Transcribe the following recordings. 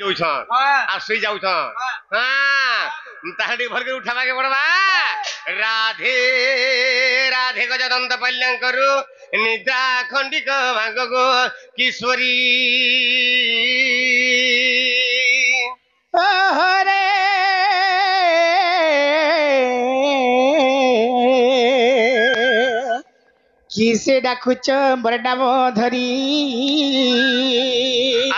जाउछन आ सुई जाउछन हां ताहडी भर के उठावा के पड़बा राधे राधे गजदंत पल्यंकरु निद्रा खंडिक भांगगो किशोरी हरे किसे डाकुच बरडाम धरी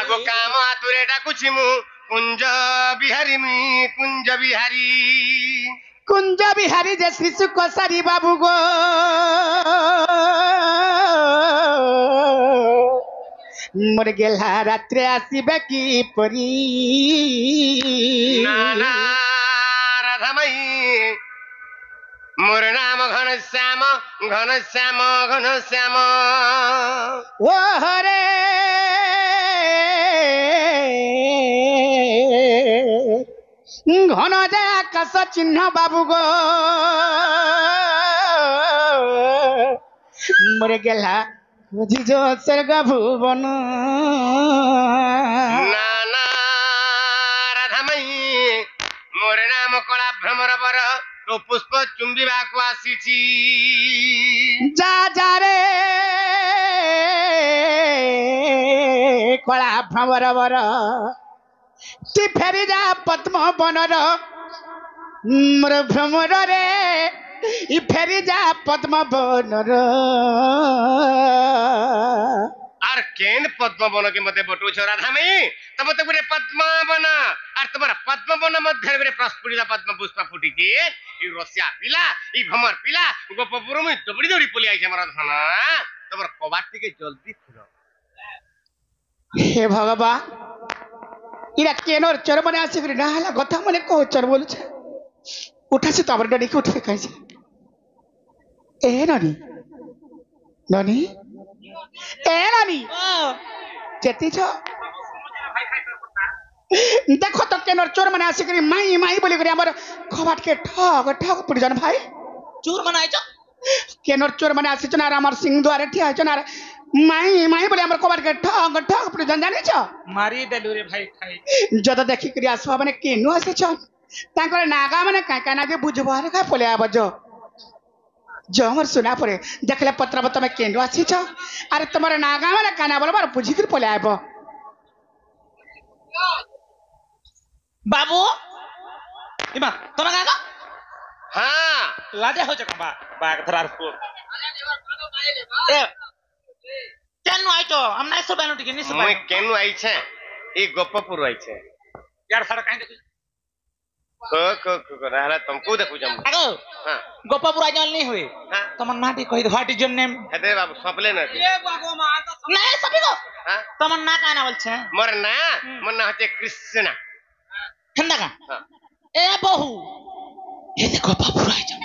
आगो काम आतुरे डाकुछि मु कुंज बिहारी कुंज बिहारी जे शिशु कसारी बाबू गो मोर गेला रात्रे आसीबे की परी नाना राधामयी मोर नाम घनश्याम घनश्याम घनश्याम ओ हरे घन जय आकाश चिन्ह बाबू गो मोर गेला बुझिजो स्वर्ग भुवन नाना राधामयी मोर नाम कला भ्रमर बर तो पुष्प चुंबिबाको आसीछि जा जा रे कला भ्रमर बर ती फेरी जा पद्म बनर मोर भ्रमर रे इ फेरी जा पद्म बनर आर केन पद्म बन के मते बटू छ राधामयी तब तो गुरे पद्म बन आर तुम्हारा पद्म बन मध्य गुरे प्रस्फुटित पद्म पुष्प फुटी के ई रसिया पिला ई भमर पिला गोपपुर में दबड़ी दबड़ी पुली आइछ हमरा धन तबर कबाटी के जल्दी खुलो हे भगवा इरा केनोर चर मने आसी करी नाला कथा मने को चर बोलु छ उठा से तबर डडी के उठ के खाइछ ए ननी ननी ए नानी जेती छ देखो तो केनोर चोर मने आसी करी माई माई बोली करी हमर खबाट के ठग ठग पड़ जान भाई चोर मने आइछ केनोर चोर मने आसी छ ना हमर सिंह द्वारे ठिया छ ना माई माई बोली हमर खबाट के ठग ठग पड़ जान जानि छ मारी देलु रे भाई खाई जद देखि करी आसवा माने केनु आसी छ ताकर नागा माने काई काना के बुझबो रे का पोले आबो जो हमर सुना पड़े देखले पत्र बत में केनु आसी छ अरे तुम्हारे नागा माने काना बोलबार बुझी कर पोले आबो बाबू इमा तोना काका हां लाजे हो जका बा धरार को ए केनु आइतो हम नाइ सो बानु टिके निसो मैं केनु आइछ ए गोपपुर आइछ यार सारा काई देखि को रहला तुमको देखु जम आगो हां गोपापुर आ जाल नहीं हुए हां तमन नाटी कहि व्हाट इज योर नेम हेदे बाबू सपले न ए बागो मा नहीं सभी को हां तमन ना काना बोल छे मोर ना हते कृष्णा ठंडा का हां ए बहू ये देखो गोपापुर आ जा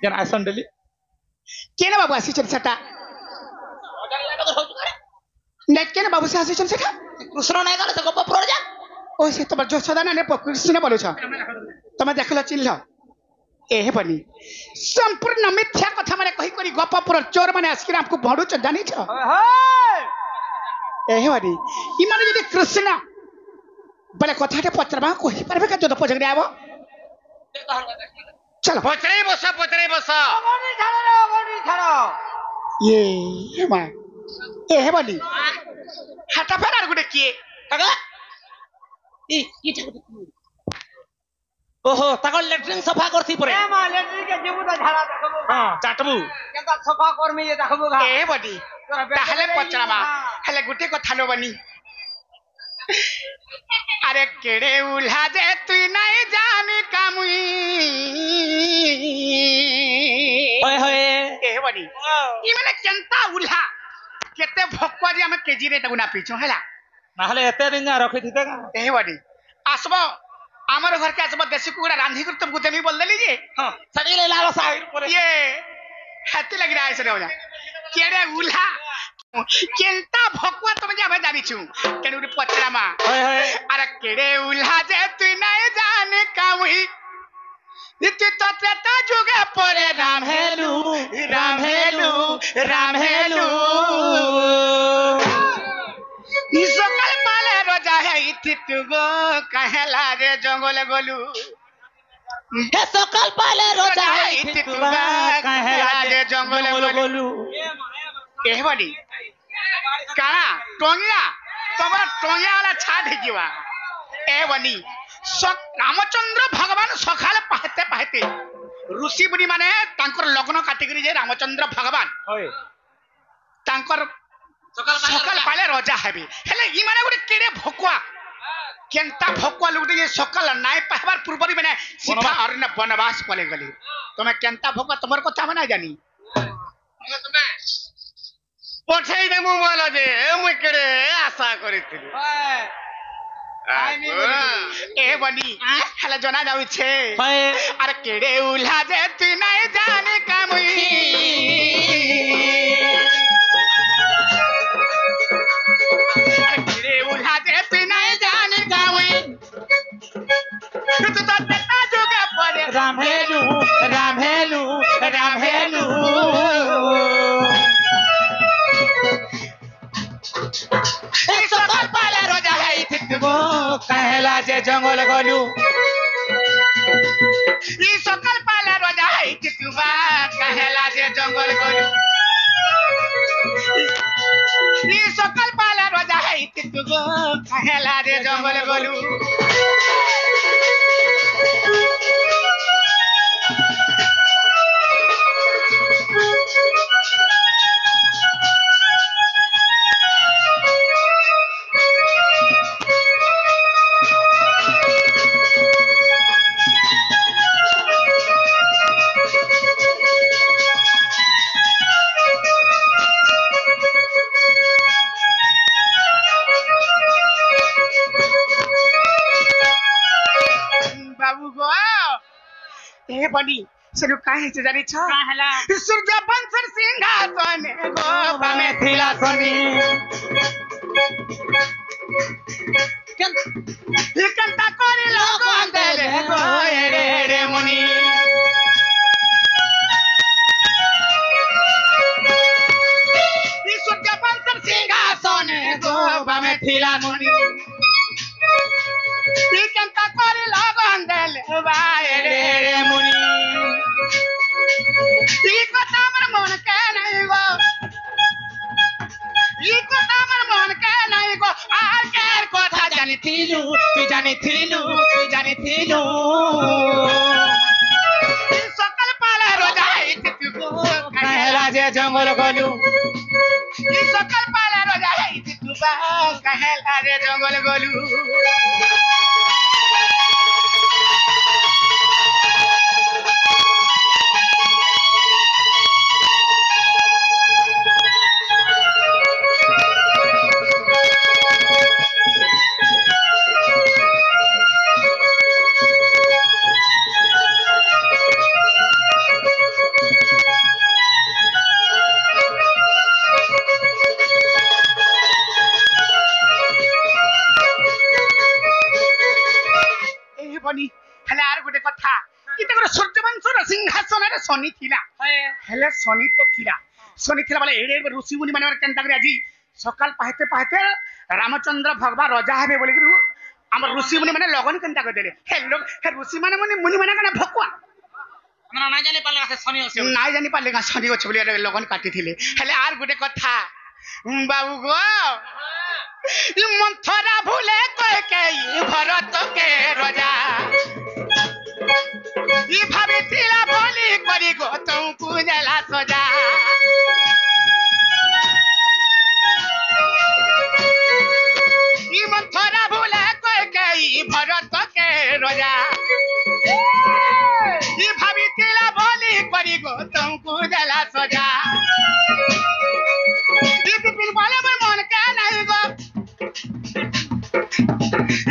जन आसन डली केना बाबू आसी छ छटा नेट केना बाबू से आसी छ छटा कृष्ण नहीं गले से गोपापुर जा ओ से तब जो सदा ने कृष्ण बोलो छ तमे देखलो चिल्ल ए बनी संपूर्ण मिथ्या कथा माने कहि करी गोपापुर चोर माने आसी हमको भड़ू छ जानि छ ए बनी ई माने यदि कृष्ण बले कथाटे पत्रबा कहि परबे का जद पजगरे आबो चलो पचरे बस गोनी छाड़ो ये मा ए बनी हाटा फेरार गुडे किए काका ई ओहो ताकल लेट्रिन सफा करथी परे ए मा लेट्रिन के जेबु त झाड़ा देखबो हां चाटबू केता सफा करमी जे देखबो गा ए बडी ताहले पचरामा हले गुटे कथा नो बनी अरे केड़े उल्हा जे तुई नहीं जानी कामुई ओए होए ए बडी ई माने केंता उल्हा केते भक्वा जे हम केजी रे तगुना पीछो हला ना हले एते दिन जा रखि थिते का ए बडी आसबो आमर घर के आसबो देसी कुड़ा रांधी कर तुमको देमी बोल देली जे हां सड़ी ले लालो साहिर परे ये हाथी लग रहा है सने होला केड़े उल्हा केंता भक्वा तुम जे हम जानी छु केनु रे पचरामा ओए होए अरे केड़े उल्हा जे तू नहीं जाने कामुई इति तो त्रेता जुगे परे राम हेलू राम हेलू राम हेलू ई सकल पाले रोजा है तू गो कहेला रे जंगल गलू हे सकाल पाले रोजा तू गो कहेला रे जंगल गलू ए बड़ी काना टोंगिया तमरा टोंगिया वाला छाड़ हिजिवा ए बनी रामचंद्र भगवान सकाल पहते पहते ऋषि मुनि माने तांकर लग्न काटिकरी जे रामचंद्र भगवान तांकर सकाल पाले रजा हेबे हेले ई माने गुटे केडे भोकुआ केनता भोकुआ लुटे जे सकाल नाय पाहबार पूर्वरी माने सीधा अरण्य वनवास पले गली तमे केनता भोकुआ तमर कथा माने जानी तमे पठाई दे मु बोला जे मु केडे आशा करिथिली ए बनी हेले जना जाउ छे अरे केडे उल्हा जे तू नाय जाने कामुई रामेलू रामेलू रामेलू सकाल पाले रोजा है गो कहला जे जंगल गलू ई सकाल पाले रोजा है तुबा कहला जे जंगल गलू ई सकाल पाले रोजा है तुगो कहला जे जंगल गलू बनी सनु काहे से जानी छ काहेला सूर्य वंशर सिंहासन गोपा में थिला सनी कंता कोरी लोग अंदले गोए रे मुनि सूर्य वंशर सिंहासन गोपा में थिला मुनि कंता कोरी लोग अंदले बाए रे मुनि सकाल पाला रोजा कहला जे जंगल गलू सकाल पाला रोजा कहला जे जंगल गलू सिंहासन शनि थिला हेले शनि तो थिला बोले एडे ऋषि मुनि माने केनता करे आजी सकाल पाहते पाहते रामचंद्र भगवान राजा हेबे बोले हम ऋषि मुनि माने लगन केनता कर देले हे लोग हे ऋषि माने मुनि माने कना भकुआ हमरा ना जानि पाले से शनि होसे ना जानि पाले शनि होसे बोले लगन काटी थिले हेले आर गुटे कथा बाबू गो ई मंथरा भूले कह के भरत के राजा ई भाभी थिला बोली करी गो तू पूजला सजा ई मंथरा भूले कह के भरत के राजा ई भाभी थिला बोली करी गो तू पूजला सजा ई बिपिन बोले मन के नहीं गो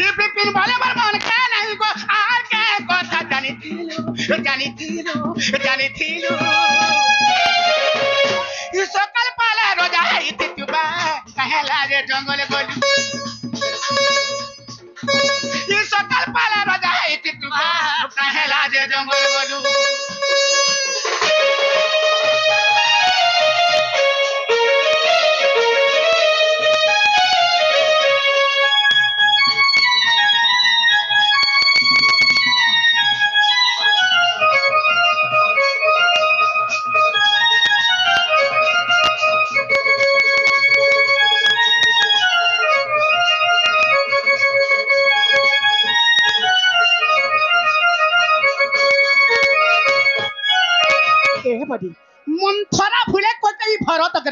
ई बिपिन बोले मन के नहीं गो आर के कथा जानी थिलु ई सकाल पाला रोजा है तुबा कहला जे जंगल गलू ई सकाल पाला रोजा है तुबा कहला जे जंगल गलू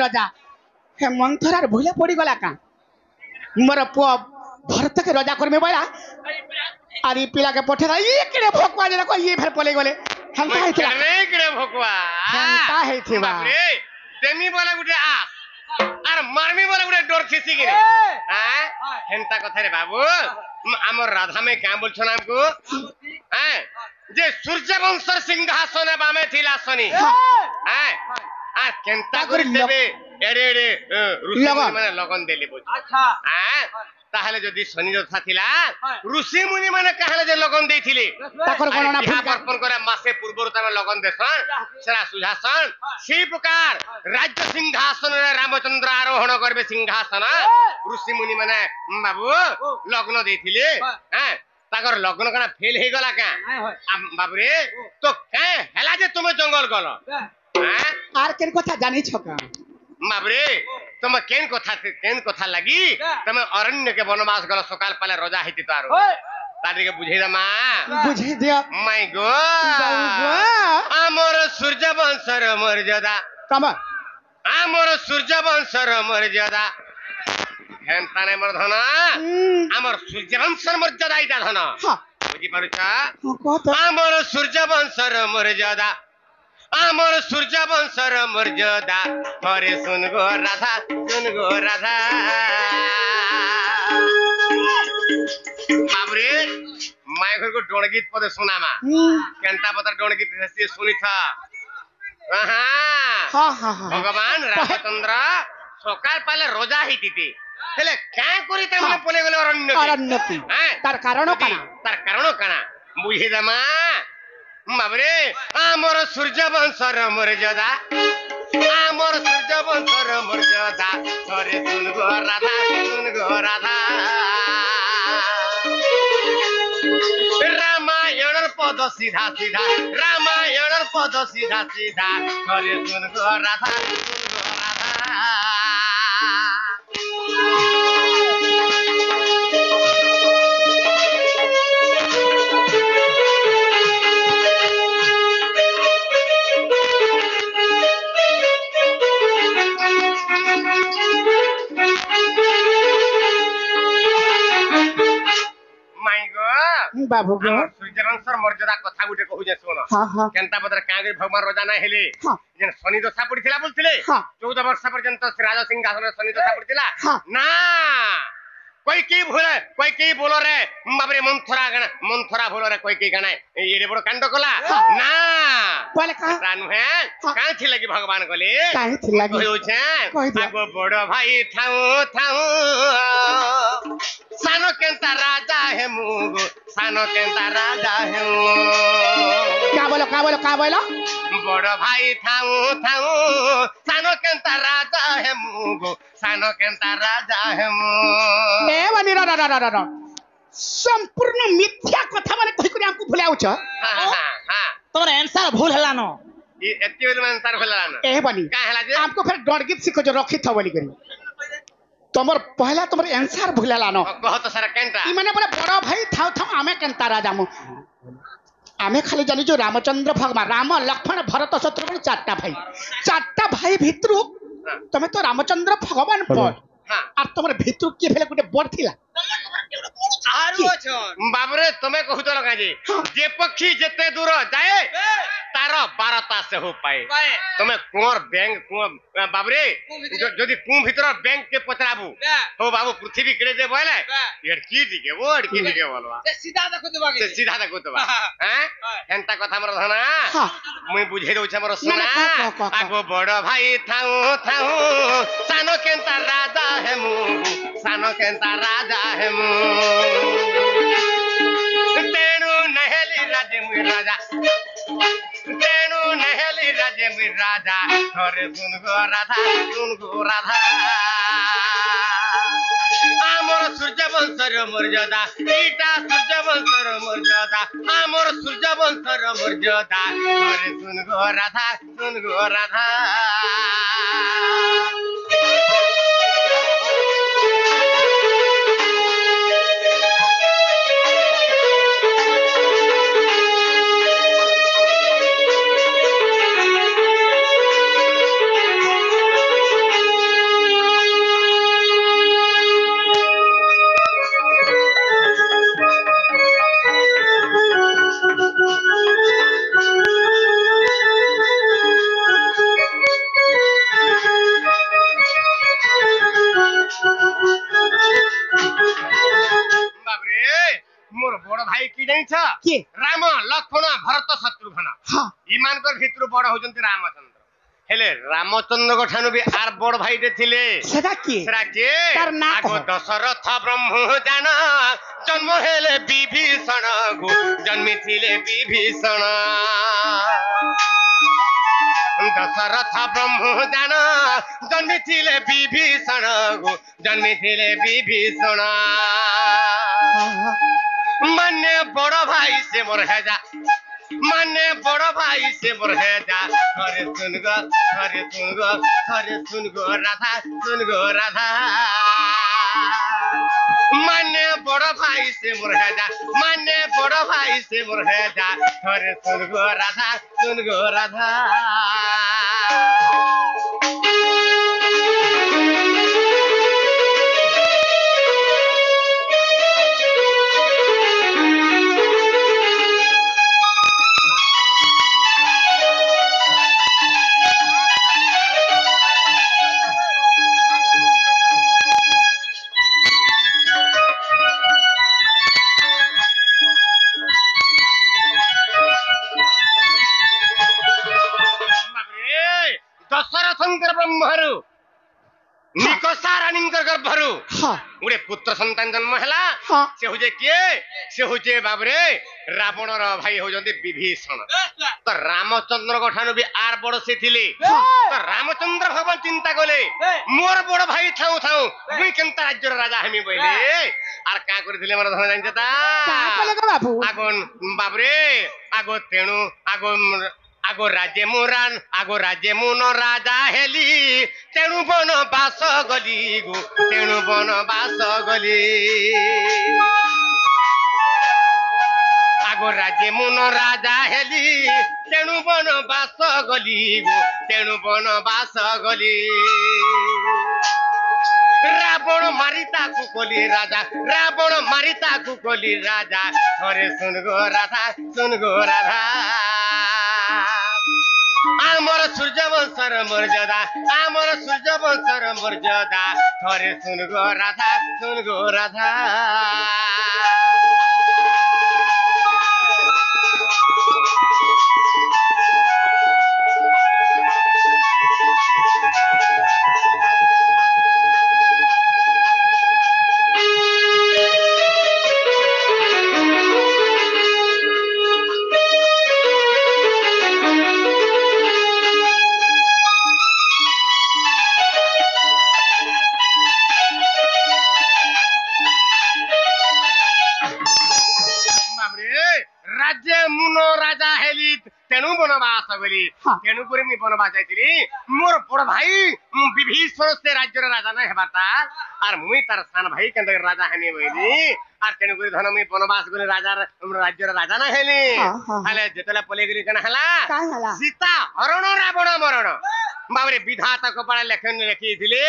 राजा हे मंथरार भूले पड़ी गला का मोर पुआ भरत के राजा कर में बोला अरे पिला के पठे ये केड़े भोकवा जे को ये फिर पले गले हंता है थिला नहीं करे भोकवा हंता है थिबा रे तेमी बोला गुटे आ आर मारमी बोला गुटे डोर खिसी गिरे हां हेंता कथा रे बाबू हमर राधा में क्या बोल छन हमको हैं जे सूर्य वंशर सिंहासन बामे थिला सनी हैं आ केंता कर देबे एडे एडे ऋषि माने लगन देले बोल अच्छा हैं ताहले जदी शनि रथा थिला ऋषि मुनि माने कहले जे लगन देथिले ताकर गणना भूल अर्पण करे मासे पूर्वरु तमे लगन देसन सेरा सुझासन सी प्रकार राज्य सिंहासन रे रामचंद्र आरोहण करबे सिंहासन ऋषि मुनि माने बाबू लग्न देथिले हैं ताकर लग्न कना फेल हे गला का बाबू रे तो के हेला जे तुमे जंगल गलो हैं आर केन कथा जानि छका बाबरे तुम केन कथा लगी तुम अरण्य के वनवास गलो सकाल पाले रोजा हेति तारो तारी के बुझे मा बुझे दिया माय गो हमर सूर्य वंशर मर्यादा कमा हमर सूर्य वंशर मर्यादा हेनता नै मर धन हमर सूर्य वंशर मर्यादा इटा धन हां बुझी पारुछा कहत हमर सूर्य वंशर मर्यादा आमर सूर्य वंशर मर्यादा हरे सुन गो राधा बाबरे माय घर को डोणगीत पद सुनामा केंता पतर डोणगीत से सुनी था हां हां हां भगवान रामचंद्र सकाल पाले रोजा हितिते हेले क्या करी ते मने पले गले अरण्य की तार कारण काना बुझे दमा बाबरे आमर सूर्य वंशर मर्यादा आमर सूर्य वंशर मर्यादा हरे सुन गो राधा रामायण पद सीधा सीधा रामायण पद सीधा सीधा हरे सुन गो राधा बाबू गो सूर्यवंशर मर्यादा कथा गुटे कहू जे सुन हां हां केनता बदर कागे भगवान रोजा ना हेले हां जेन शनि दशा पड़िथिला बोलथिले हां 14 वर्ष पर्यंत श्री राजा सिंहासन शनि दशा पड़िथिला हां ना कोई की बोलो रे बाबरे मंथरा बोलो रे कोई की गाना ये बड़ कांड कला ना पहले का रानु है काहे थी लगी भगवान गले काहे थी लगी कहू छे आगो बड़ भाई थाऊ सानो केंता राजा है मुगो सानो केंता राजा है का बोलो बड़ भाई थाऊ सानो केंता राजा है मुगो सानो केंता राजा है मु ए बनी रा संपूर्ण मिथ्या कथा माने कहि करी हमको भुलाउ छ हां तोर आंसर भूल हला न ये एत्ती बेल में आंसर भुला न ए बनी का हला जे हमको फिर डॉडगीत सिखो जो रखी था बोली करी तमर पहला तमर आंसर भुलाला न बहुत सारा केंटा ई माने बोले बड़ भाई थाऊ आमे केंता राजा मु आमे खाली जानी जो रामचंद्र भगवान राम लक्ष्मण भरत शत्रुघ्न चारटा भाई भितरु तमे तो रामचंद्र भगवान पर हां आ तमर भितरु के भेले गुटे बड़ थिला आरु अछन बाबरे तमे कहू तो लगा जी जे पक्षी जते दूर जाए तार 12टा से हो पाए तमे कुंवर बैंक बाबरे जदी कुं भीतर बैंक के पचराबू हो बाबू पृथ्वी केड़े जे बोले एड़की दिके वो एड़की दिके बोलवा से सीधा देखो तो हैं एंता कथा हमर धना मुई बुझे दउ छ हमर सुना आगो बड़ भाई थाऊ सानो केंता राजा है मु सानो केंता राजा है मु तेनु नहेली राजे मुई राजा तेनु नहेली राजे मुई राजा हरे सुन गो राधा आमर सूर्य वंशर मर्यादा ईटा सूर्य वंशर मर्यादा आमर सूर्य वंशर मर्यादा हरे सुन गो राधा मोर बड़ भाई की जानिछ किए? राम लक्ष्मण भरत शत्रुघ्न हाँ इमानकर भितरु बड़ होजंती रामचंद्र हेले रामचंद्र को ठानु भी आर बड़ भाई दे थिले सेटा किए सेरा के तार ना आगो कह। दशरथ ब्रह्मजान जन्म हेले विभीषण गो जन्मी थिले विभीषण दशरथ ब्रह्मजान जन्मी थिले विभीषण गो जन्मी थिले विभीषण मान्य बड़ भाई से मोर हेजा मान्य बड़ भाई से मोर हेजा हरे सुन गो हरे सुन गो हरे सुन गो राधा सुन गो राधा मान्य बड़ भाई से मोर हेजा मान्य बड़ भाई से मोर हेजा हरे सुन गो राधा सुन गो राधा दशरथंकर ब्रह्महरु निकषा रानींकर गर्भहरु हाँ गुडे पुत्र संतान जन्म हला हाँ से होजे किए से होजे बाबरे रावण र भाई होजंती विभीषण तो रामचंद्र को ठानु भी आर बड़ से थिले तो रामचंद्र भगवान चिंता कले मोर बड़ भाई थाउ थाउ मुई केनता राज्य राजा हमी बोले आर का करथिले मोर धन जानता का कले गो बाबू आगो बाबरे आगो तेणु आगो राज्य मुन राजा हेली तेणु बन बास गली गो तेणु बन बास गली आगो राज्य मुन राजा हेली तेणु बन बास गली गो तेणु बन बास गली रावण मारिता कुकली राजा रावण मारिता कुकली राजा हरे सुन गो राधा सुन गो राधा आमर सूर्यवंशर मर्यादा आमर सूर्यवंशर मर्यादा थरे सुन गो राधा सुन गो राधा राज्य मुनो राजा हेली तेणु बनवास गली तेणु करे मी बनवास जाइतिली मोर बड़ भाई विभीषण से राज्यर राजा न हेबाता आर मुई तार सान भाई केंद राजा हनी बोली आर तेणु करे धन मी बनवास गली राजा राज्यर राजा न हेली हाले जेतला पले गली कना हला सीता हरण रावण मरण बाबरे विधाता कपाळ लेखन लिखि थिले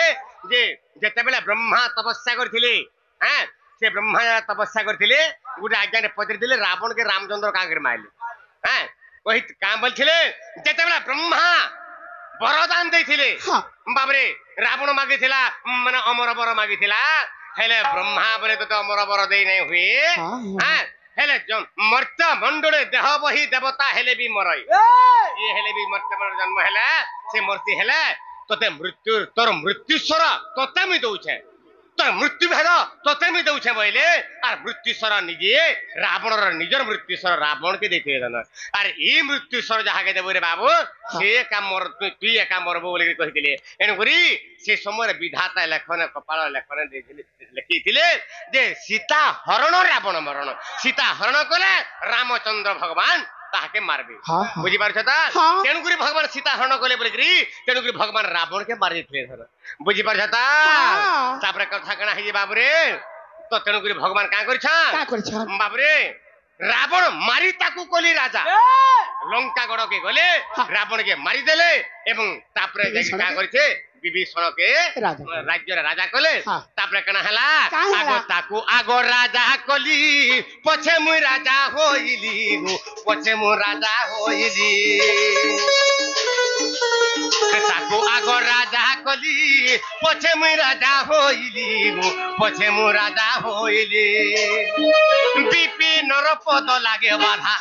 जे जेते बेला ब्रह्मा तपस्या करथिले हैं से ब्रह्मा तपस्या करथिले गुटे आज्ञा पचारि रावण के रामचंद्र का मारे हैं वही क्या बोलते जेते बेला ब्रह्मा वरदान देथिले बाबरे रावण मागी माने अमर वर मागी हेले ब्रह्मा बोले तो अमर वर दे नहीं हुए हैं हेले मर्त्य मंडल देह बही देवता हेले भी मरई ये हेले भी मर्त्य मंडल जन्म हेले से मर्ती हेले तोते मृत्यु तोर मृत्युस्वर तोते मी दउछे तो मृत्यु भेद तोते मी दउछे बोले आर मृत्युस्वर निजे रावण र निजर मृत्युस्वर रावण के देथे दन आर ई मृत्युस्वर जहा के देबो रे बाबू से का मर तू एका मरबो बोले कहिथिले एनु करी से समय विधाता लेखन कपाल लेखन देथिले लिखिथिले जे सीता हरण रावण मरण सीता हरण कले रामचंद्र भगवान ताके मारबे बुझी पारछ त तेनु करी भगवान सीता हरण कले बोले करी तेनु करी भगवान रावण के मारि दिथिले धर बुझी पारछ त तापर कथा कना हे बाबू रे तो तेनु करी भगवान का करछ बाबू रे रावण मारी ताकू कोली राजा लंका गड़ के गले रावण के मारी देले एवं तापर का करछे विभीषण के राज्य राजा कले तापर कना हला आगो ताकू आगो राजा कली पछे मुई राजा होइली गो पछे मु राजा होइली ताकू आगो राजा कली पछे मुई राजा होइली गो पछे मु राजा होइली পদ লাগে বাধা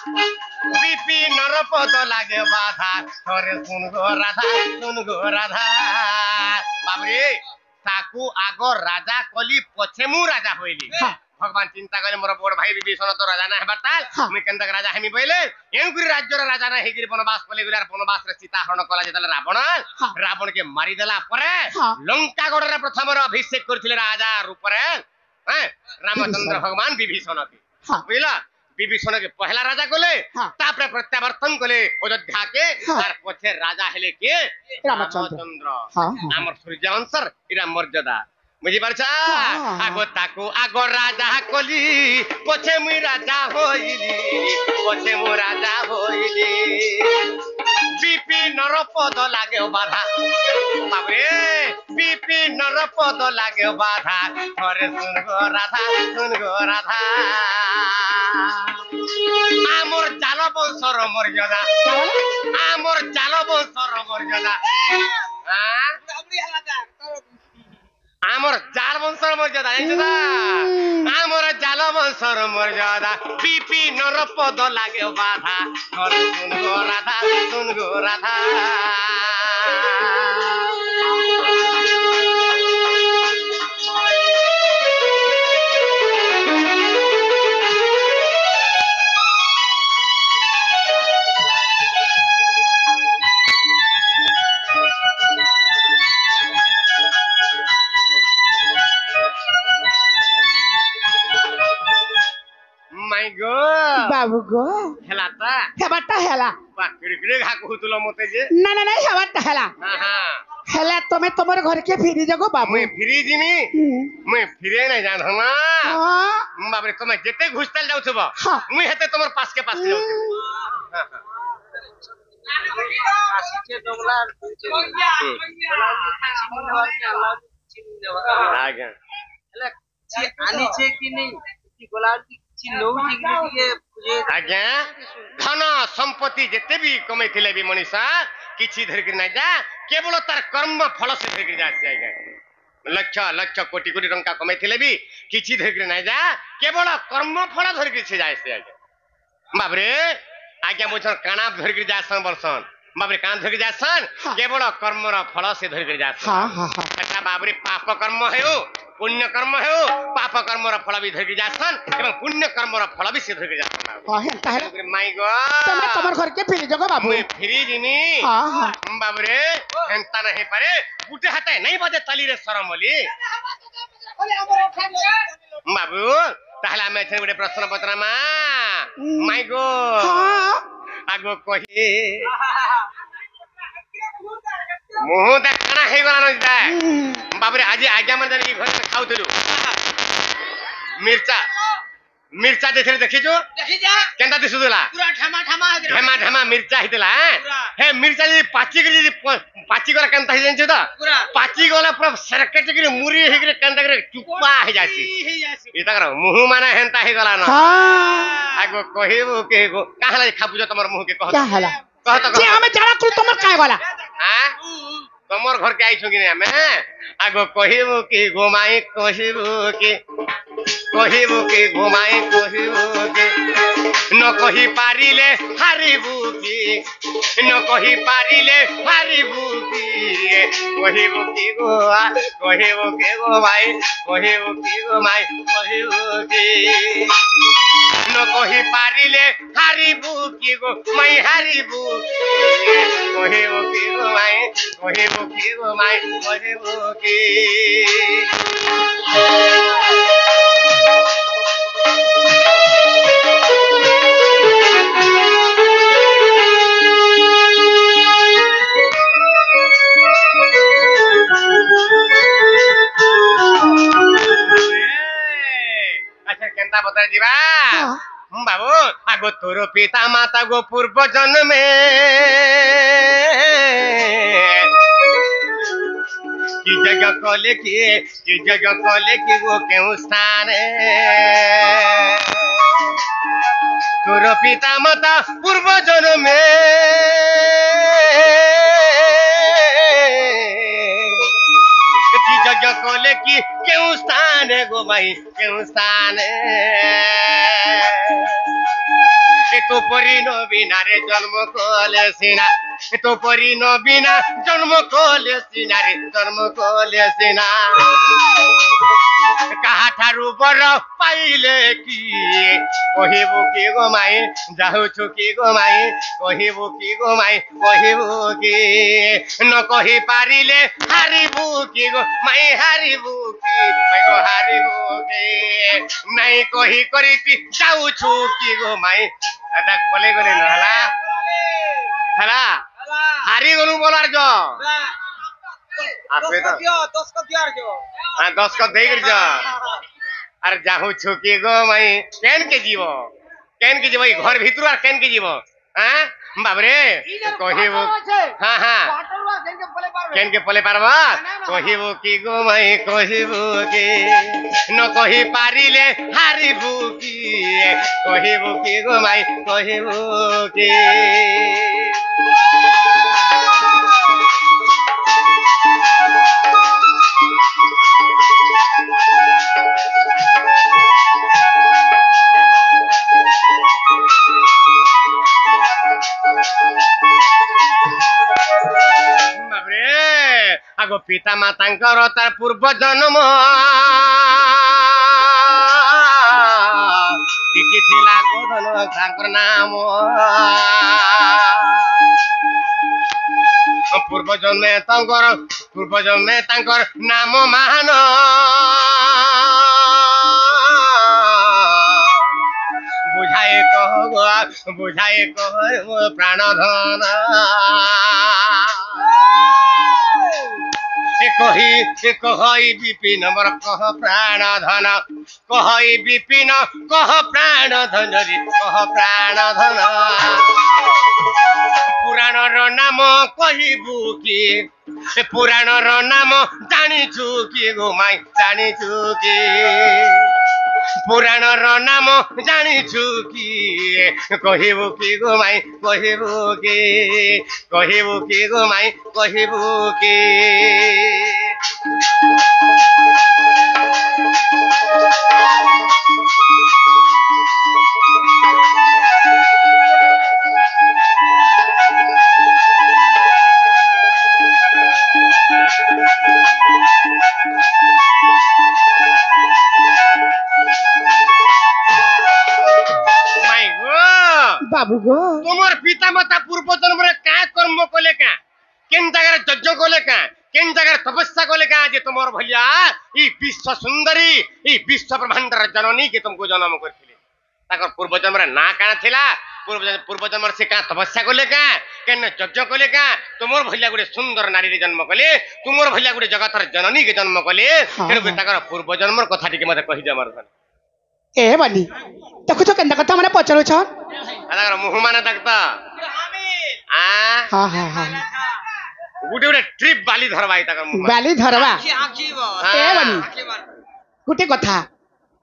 বিপিনর পদ লাগে বাধা থরে শুন গো রাধা শুন গো রাধা বাবরে তাকু আগ রাজা কলি পছে মু রাজা হইলি হ্যাঁ। ভগবান চিন্তা করে মোর বড় ভাই বিভীষণ তো রাজা না হেবার তাল হ্যাঁ। মুই কেনতাক রাজা হেমি বইলে এউকুরি রাজ্যর রাজা না হেগিরি বনবাস কলে গুলার বনবাস রে সীতা হরণ কলা যেতলে রাবণ হ্যাঁ। রাবণকে মারি দেলা পরে হ্যাঁ। লঙ্কা গড়রে প্রথমর অভিষেক করেছিল রাজা রূপরে হ্যাঁ রামচন্দ্র ভগবান বিভীষণকে হ্যাঁ। বুঝলা বিভীষণকে পহলা রাজা কলে হ্যাঁ। তারপরে প্রত্যাবর্তন কলে অযোধ্যা কে হ্যাঁ। আর পছে রাজা হেলে কে রামচন্দ্র। হ্যাঁ, হ্যাঁ। আমার সূর্যবংশর এরা মর্যাদা বুঝি পারছ হ্যাঁ। আগ তাকু আগ রাজা কলি পছে মুই রাজা হইলি পছে মু রাজা হইলি বিপিনর পদ লাগে বাধা বাবরে বিপিনর পদ লাগে বাধা থরে শুন গো রাধা শুন গো রাধা আমর জাল বংশর মর্যাদা আমর জাল বংশর মর্যাদা হ্যাঁ আমার জাল বংশর মর্যাদা জানিছ না আমার জাল বংশর মর্যাদা বিপিনর পদ লাগে বাধা থরে শুন গো রাধা শুন গো রাধা মাই গো বাবু গো খেলাটা হেবারটা হেলা পাকড়ি করে ঘা কহুতুল মতে যে না না না হেবারটা হেলা হ্যাঁ হ্যাঁ হেলা তুমি তোমার ঘরকে ফিরি যাগো বাবু মুই ফিরি জিমি হুম। মুই ফিরে নাই জান না হ্যাঁ। বাবরে তুমি যেতে ঘুষতাল যাউছব হ্যাঁ। মুই হেতে তোমার পাশকে পাশে যাউছব হ্যাঁ হ্যাঁ আজ্ঞা আনিছে কি নেই কি গোলাল কি নউছে কি দিয়ে বুঝে আজ্ঞା ଧନ ସମ୍ପତ୍ତି ଯେତେ ବି କମେଇଥିଲେ ବି ମଣିଷ କିଛି ଧରିକି ନାଇଁ ଯା କେବଳ ତାର କର୍ମ ଫଳ ସେ ଧରିକି ଯାଏ ଆଜ୍ଞା ଲକ୍ଷ ଲକ୍ଷ କୋଟି କୋଟି ଟଙ୍କା କମେଇଥିଲେ ବି କିଛି ଧରିକି ନାଇଁ ଯା କେବଳ କର୍ମ ଫଳ ଧରିକି ସେ ଯାଏ ସେ ଆଜ୍ଞା ବାବରେ ଆଜ୍ଞା ବୁଝନ କାଣା ଧରିକି ଯାସନ୍ ବର୍ଷନ୍ ବାବରେ କାଣା ଧରିକି ଯାସନ୍ କେବଳ କର୍ମର ଫଳ ସେ ଧରିକି ଯାସନ୍ হ্যাঁ হ্যাঁ হ্যাঁ এটা বাবরে পাপ কর্ম হেউ পুণ্য কর্ম হেউ পাপ কর্মর ফল বি ধরিকি যাসন এবং পুণ্য কর্মর ফল বি সে ধরিকি যাসন হ্যাঁ হেন্তা হেলা মাই গো তুমি তোমার ঘরকে ফিরি যাগো বাবু মুই ফিরি জিমি হ্যাঁ হ্যাঁ বাবরে হেন্তা না হে পারে গুটে হাতে নাই বাজে তালি রে সরম বলি বাবু তাহলে আমি এখানে ଗୋଟେ ପ୍ରଶ୍ନ ପଚରାମା ମାଇ ଗୋ হ্যাঁ ଆଗ କହି ମୁହଁ ଦେଖଣା ହେଇଗଲା ନଜିଦା ବାବରେ ଆଜି ଆଜ୍ଞା ମାନେ ଜାଣିକି ଘରେ ଖାଉଥିଲୁ ମିର୍ଚା ମିର୍ଚା ଦେଇଥିଲେ ଦେଖିଛୁ দেখি যা କେନ୍ତା ଦିଶୁଥିଲା পুরা ঠামা ঠামা হয়ে ঢেମା ঢେମା ମିର୍ଚା ହେଇଥିଲା ହେ ମିର୍ଚା ଯଦି ପାଚିକିରି ଯଦି ପାଚିଗଲା କେନ୍ତା ହେଇଯାଇଛୁ ତ ପୁରା ପାଚିଗଲା ପୁରା ସେରକେଟିକିରି ମୁରି ହେଇକିରି କେନ୍ତା କରି ଚୁପା ହେଇଯାଉଛି ହେଇ যাচ্ছে ଏ ତାଙ୍କର ମୁହଁ ମାନେ ହେନ୍ତା ହେଇଗଲା ନା হ্যাঁ ଆଗ କହିବୁ କେ କାହା ଲାଗି ଖାବୁଛ ତମର মুহকে কহ क्या हेला কহ তো যে আমি জানা করি তোমার কায় গলা হ্যাঁ ତମର ଘରକେ ଆଇଛୁ କି ଆମେ ଆଗ କହିବୁ କି ଗୋମାଇ କହିବୁ କି ଗୋମାଇ କହିବୁ କି ନ କହି ପାରିଲେ ହାରିବୁ କି ନ କହି ପାରିଲେ ହାରିବୁ କି କହିବୁ କି ଗୋଆ କହିବୁ କି ଗୋମାଇ କହିବୁ କି ଗୋମାଇ କହିବୁ କି ନ କହି ପାରିଲେ ହାରିବୁ କି ଗୋମାଇ ହାରିବୁ କି କହିବୁ କି ଗୋମାଇ କହିବୁ কি গো মাই কহিবু কি আচ্ছা কেনতা বতাই দিবা বাবু আগ তোর পিতা মাতা গো পূর্ব জন্মে কি জগহ কলে কি গো কেউ স্থানে তোর পিতা মাতা পূর্ব জন্মে কি যজ্ঞ কলে কি কেউ স্থানে গো ভাই কেউ স্থানে পরি নবীনা রে জন্ম কলে সিনা তো পরি নবীনা জন্ম কলে সিনা রে জন্ম কলে সিনা কাহাঠারু বড় পাইলে কি কহিবু কি গো মাই যাহুছু কি গো মাই কহিবু কি গো মাই কহিবু কি ন কহি পারিলে হারিবু কি গো মাই হারিবু কি মাই গো হারিবু কি নাই কহি করিতি যাউছু কি গো মাই এটা কলে গলে ন হলা হলা হারি গলু বলার জ আসবে তো 10 को देख जा अरे जाहु छुकी गो मई केन के जीव ई घर भीतर और केन के जीव हां बाबरे कहिबो हां हां केन के पले पारबा कहिबो की गो मई कहिबो के न कहि पारिले हारिबो की कहिबो की गो मई कहिबो के आगो पिता मातांकर तार पूर्व जन्म टिकी थिला गोधन तांकर नाम पूर्व जन्मे तांकर नाम महान बुझाए कह प्राण धन कहि विपिन मोर कह प्राण धन कहि विपिन कह प्राण धन रे कह प्राण धन पुराण रो नाम कहिबु की पुराण रो नाम जानिछु की गो माई जानिछु की पुराण रो नाम जानिछु की कहिबु की गो माई कहिबु की गो माई कहिबु की बाबू गो तुम्हार पिता माता पूर्व जन्म रे का कर्म कोले का केन जगह यज्ञ कोले का केन जगह तपस्या कोले का जे तुमर भलिया ई विश्व सुंदरी ई विश्व ब्रह्मांडर जननी के तुमको जन्म करथिले ताकर पूर्व जन्म रे ना काना थिला पूर्व जन्म से का तपस्या कोले का केन यज्ञ कोले का तुमर भलिया गुडे सुंदर नारी रे जन्म कोले तुमर भलिया गुडे जगतर जननी के जन्म कोले तेरे ताकर पूर्व जन्मर कथा टिके मते कहि जा मरधन ए बनी देखो केनता कथा माने पचरो छ अगर मुह माने तकता हां हां हां गुटे ट्रिप बाली धरबाई तक बाली धरबा ए बनी गुटे कथा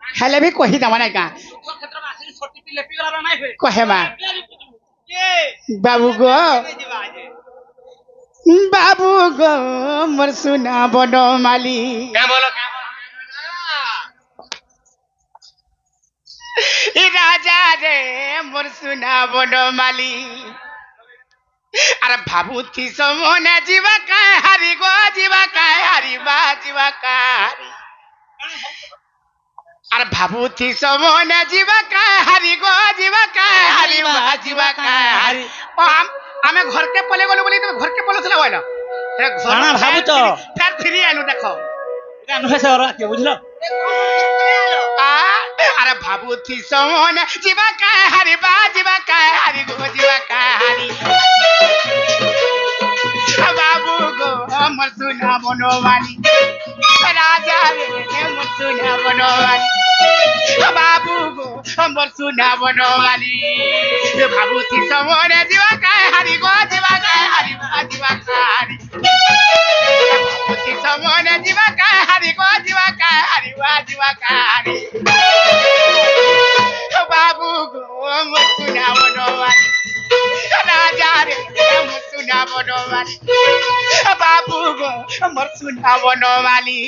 हेले भी कहि दमा नै का कहे मा बाबू गो मोर सुना बनो माली क्या बोलो राजा रे मोर सुना बनो माली अरे भाबू थी समोने जीवा काय हरि गो जीवा काय हरि बा जीवा काय अरे भाबू थी समोने जीवा काय हरि गो जीवा काय हरि बा जीवा काय हरि आमे घर के पले गलो बोली तो घर के पलो थला वाला खाना भाबू तो फिर फ्री आनु देखो अनुभव से और के बुझलो अरे भाबू थी समोने जीवा काय हरि बा जीवा काय हरि गो जीवा काय हरि बाबू गो मोर सुना बनवानी राजा रे मोर सुना बनवानी बाबू गो मोर सुना बनवानी बाबू थी समोने जीवा काय हरि गो जीवा काय हरि जीवा काय बाबू थी समोने जीवा काय हरि गो जीवा काय हरि जीवा काय बाबू गो मोर सुना बनवानी राजा रे मोर सुना बनवानी बाबू गो मोर सुना बनवानी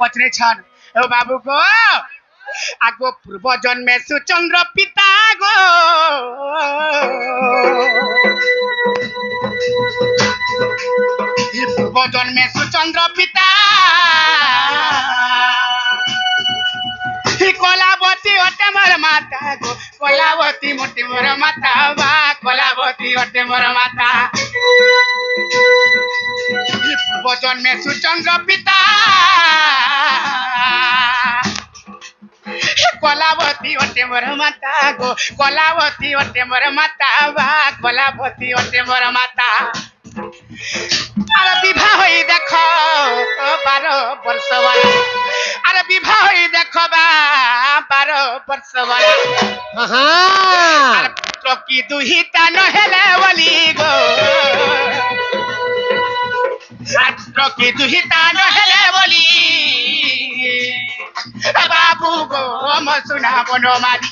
पचरे छन ओ बाबू को आगो पूर्व जन्मे सुचंद्र पिता गो पूर्व जन्मे सुचंद्र पिता कलावती अटे मोर माता गो कलावती मोटे मोर माता बा कलावती अटे मोर माता पूर्व जन्मे सुचंद्र पिता कलावती अटे मोर माता गो कलावती अटे मोर माता बा कलावती अटे मोर माता अरे विवाह होई देख 12 वर्ष वाला अरे विवाह होई देख 12 वर्ष वाला हाँ पुत्र की दुहिता नहेले बोली गो पुत्र की दुहिता नहेले बोली बाबू गो मसुना बनोमाली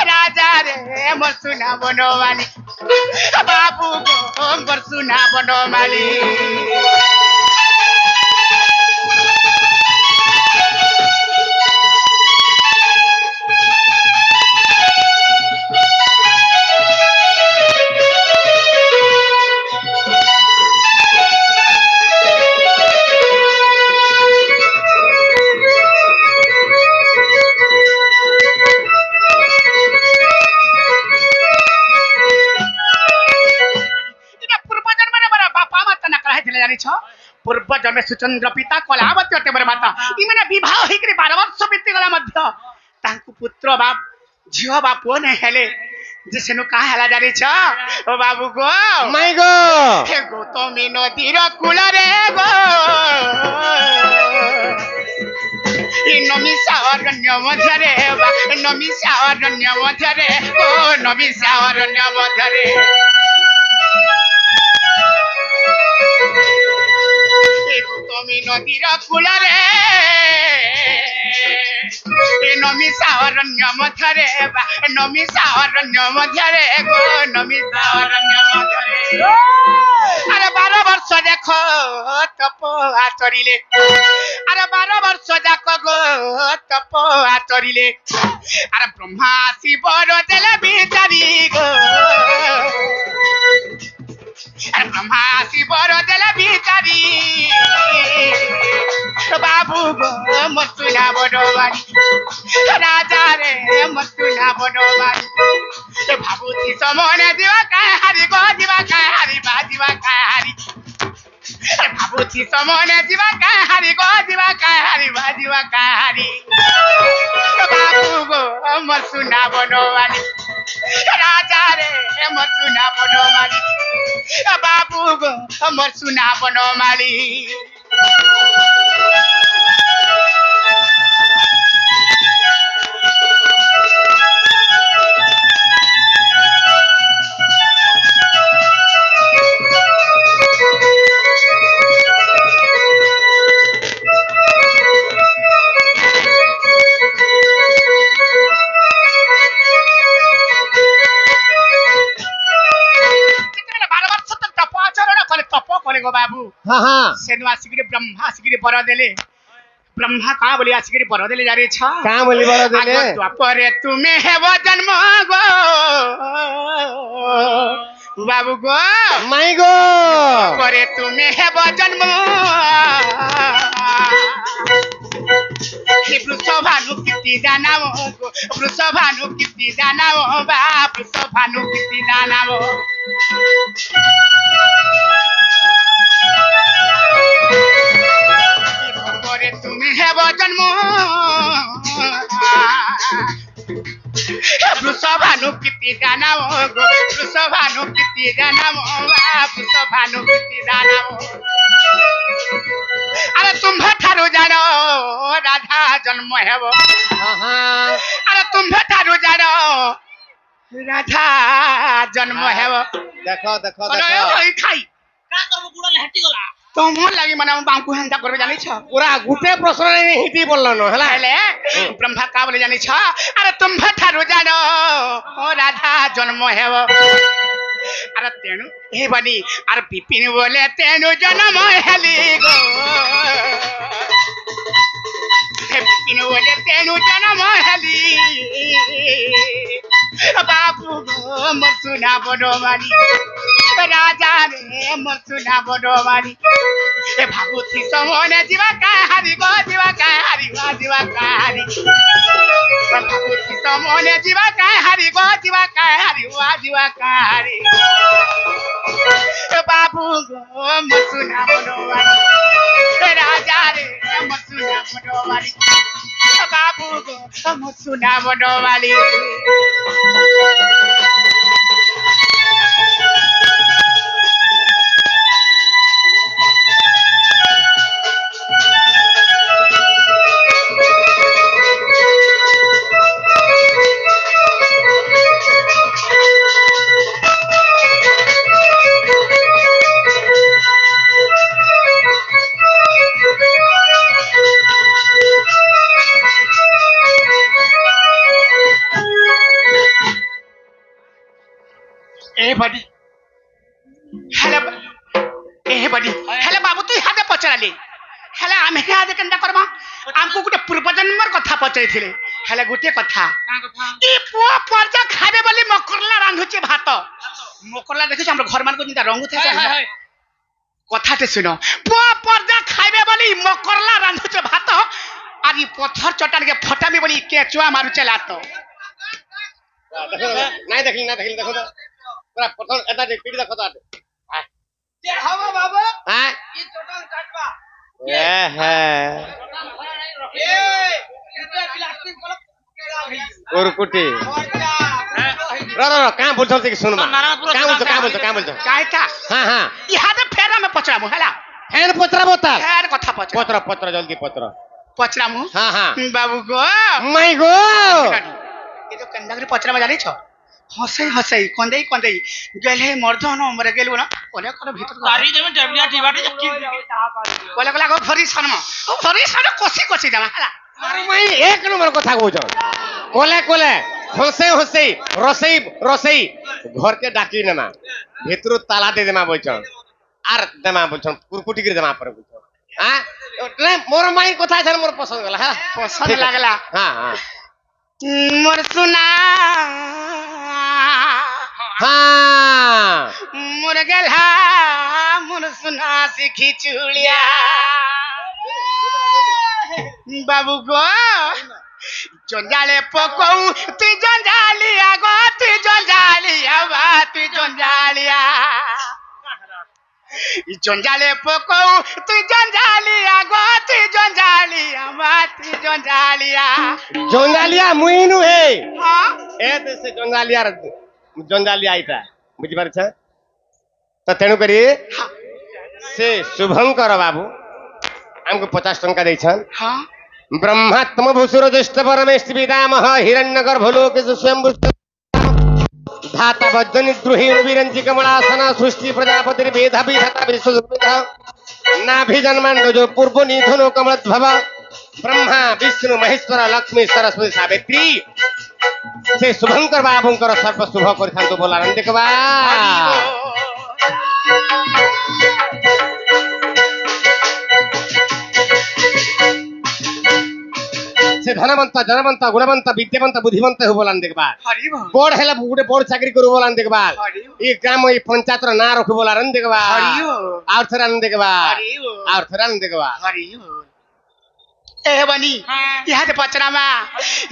राजा रे मसुना बनोमाली बाबू गो मसुना बनोमाली पूर्व जन्मे सुचंद्र पिता कलावती अटे मोर माता इमने विवाह होइकरी 12 वर्ष बीती गला मध्य तांकु पुत्र बाप झियो बाप ने हेले जेसेनु का हला जानी छ ओ बाबू गो माई गो हे गौतमी नदीर कूल रे गो नमिषा अरण्य मध्य रे नमिषा अरण्य मध्य रे ओ नमिषा अरण्य मध्य रे गौतमी नदीर कूल रे नमिषा अरण्य मध्य रे नमिषा अरण्य मध्य रे गो नमिषा अरण्य मध्य रे अरे 12 वर्ष देख तप आचरिले अरे 12 वर्ष जाक गो तप आचरिले अरे ब्रह्मा शिव देले बिचारी गो अरे ब्रह्मा शिव देले बिचारी बाबू गो मसुना बनोवानी राजा रे मसुना बनोवानी भाबुती समने दिवा काय हारी गो दिवा काय हारी बाजीवा काय हारी भाबुती समने दिवा काय हारी गो दिवा काय हारी बाजीवा काय हारी बाबू गो मसुना बनोवानी राजा रे मसुना बनोवानी बाबू गो मसुना बनोवानी गो बाबू हाँ हाँ सेनु आसिकरी ब्रह्मा आसिकरी बर देले ब्रह्मा का बोली आसिकरी बर देले जारे छ कहाँ बोली बर देले द्वापरे तुमे हेव जन्म गो बाबू गो माई गो द्वापरे तुमे हेव जन्म हे वृषभानु कीर्ति दानव गो वृषभानु कीर्ति दानव बा वृषभानु कीर्ति दानव करे तुमे हेब जन्म वृषभानु कीर्ति दानव गो वृषभानु कीर्ति दानव वृषभानु कीर्ति दानव अरे तुम्भे ठारू जानो राधा जन्म हेब अरे तुम्भे ठारू जानो राधा जन्म हेब देखो देखो देखो खाई का करबो गुडा हेटी गला तो मोर लागि माने बांकु हेंता करबे जानि छ पूरा गुटे प्रश्न रे हिटी बोललो न हला हेले ब्रह्मा का बोले जानि छ अरे तुम्भे ठारू जानो ओ राधा जन्म हेब अरे तेनु हे बनी अरे पिपिन बोले तेनु जन्म हेली गो बिपिन बोले तेणु जन्म हेली बाबू गो मोर सुना बडवानी राजा रे मोर सुना बडवानी ए भाबुती समने जीवा काहारी गो जीवा काहारी गो जीवा काहारी भाबुती समने जीवा काहारी गो जीवा काहारी गो जीवा काहारी ए बाबू गो मोर सुना बडवानी राजा रे मोर सुना बडवानी बाबू गो मोर सुना बडवानी बडी हेले बाबू तू हादे पचराली हेले आमे हादे केनता करबा हमको गुटे पूर्व जन्मर कथा पचैथिले हेले गुटे कथा ई पुआ परजा खाबे बोली मकरला रांधुचे भात मकरला देखिस हमर घर मान को जिंदा रंगु थे कथाटे सुनो पुआ परजा खाबे बोली मकरला रांधुचे भात आदि पत्थर चट्टान के फटामी बोली केचुआ मारु चलातो नहीं देखली देखो तो पूरा पत्थर एता पीड़ी देखो तो जे हवा बाबा हां ई चट्टान काटबा ए है इते प्लास्टिक गलत केला है कुरकुटी रो कहां बोलछौ कि सुनमा कहां बोलछौ काइटा हां हां इहा दे फेरा में पचरामु हला फेर पचरा बोता फेर कथा पत्र जल्दी पत्र पचरामु हां हां बाबू गो माय गो ये तो कंडक्टर पचरा में जानी छ हसै कंदई गेले मर्दन मरे गेलु ना कोने कोने भीतर तारी देमे डबलिया टीबाटे कोले कोला गो फरी सनमा कोसी जामा हला अरे मैं एक नंबर कथा कहू कोले हसे रसई घर के डाकी नेमा भीतर ताला दे देमा बोलछ आर देमा बोलछ कुरकुटी के देमा पर बोलछ हां मोर माई कथा छ मोर पसंद गला हां पसंद लागला हां मोर सुना हाँ मोर गेला मोर सुना सिखी चुलिया बाबू गो जंजाले पकौ तू जंजालिया गो तू जंजालिया बा तू जंजालिया जंजाले पकौ तू जंजालिया गो तू जंजालिया बा तू जंजालिया मुइनु हे हां ए से जंजालिया आइता बुझि पारछ तो तेणु करी से शुभंकर बाबू हमको 50 टंका दैछन हां ब्रह्मात्म भूसुर ज्येष्ठ परमेश पितामह हिरण्यगर्भलोक स्वयं धाता वज्जनि द्रुहि विरंजि कमलासन सृष्टि प्रजापति वेद विधाता विश्वविद नाभि जन्मांड जो पूर्व निधनो कमलद्भव ब्रह्मा विष्णु महेश्वर लक्ष्मी सरस्वती सावित्री से शुभंकर बाबूंकर सर्व शुभ कर बोला देखबा से धनवंत जनवंत गुणवंत विद्यावंत बुद्धिवंत हो बोला देखबा बोर्ड हेला गुटे बोर्ड चाकरी करू बोला देखबा ई ग्राम ई पंचायत रो ना रखु बोला देखबा और थरा देखबा और थरा देखबा ए बनी यहाँ ते पचरामा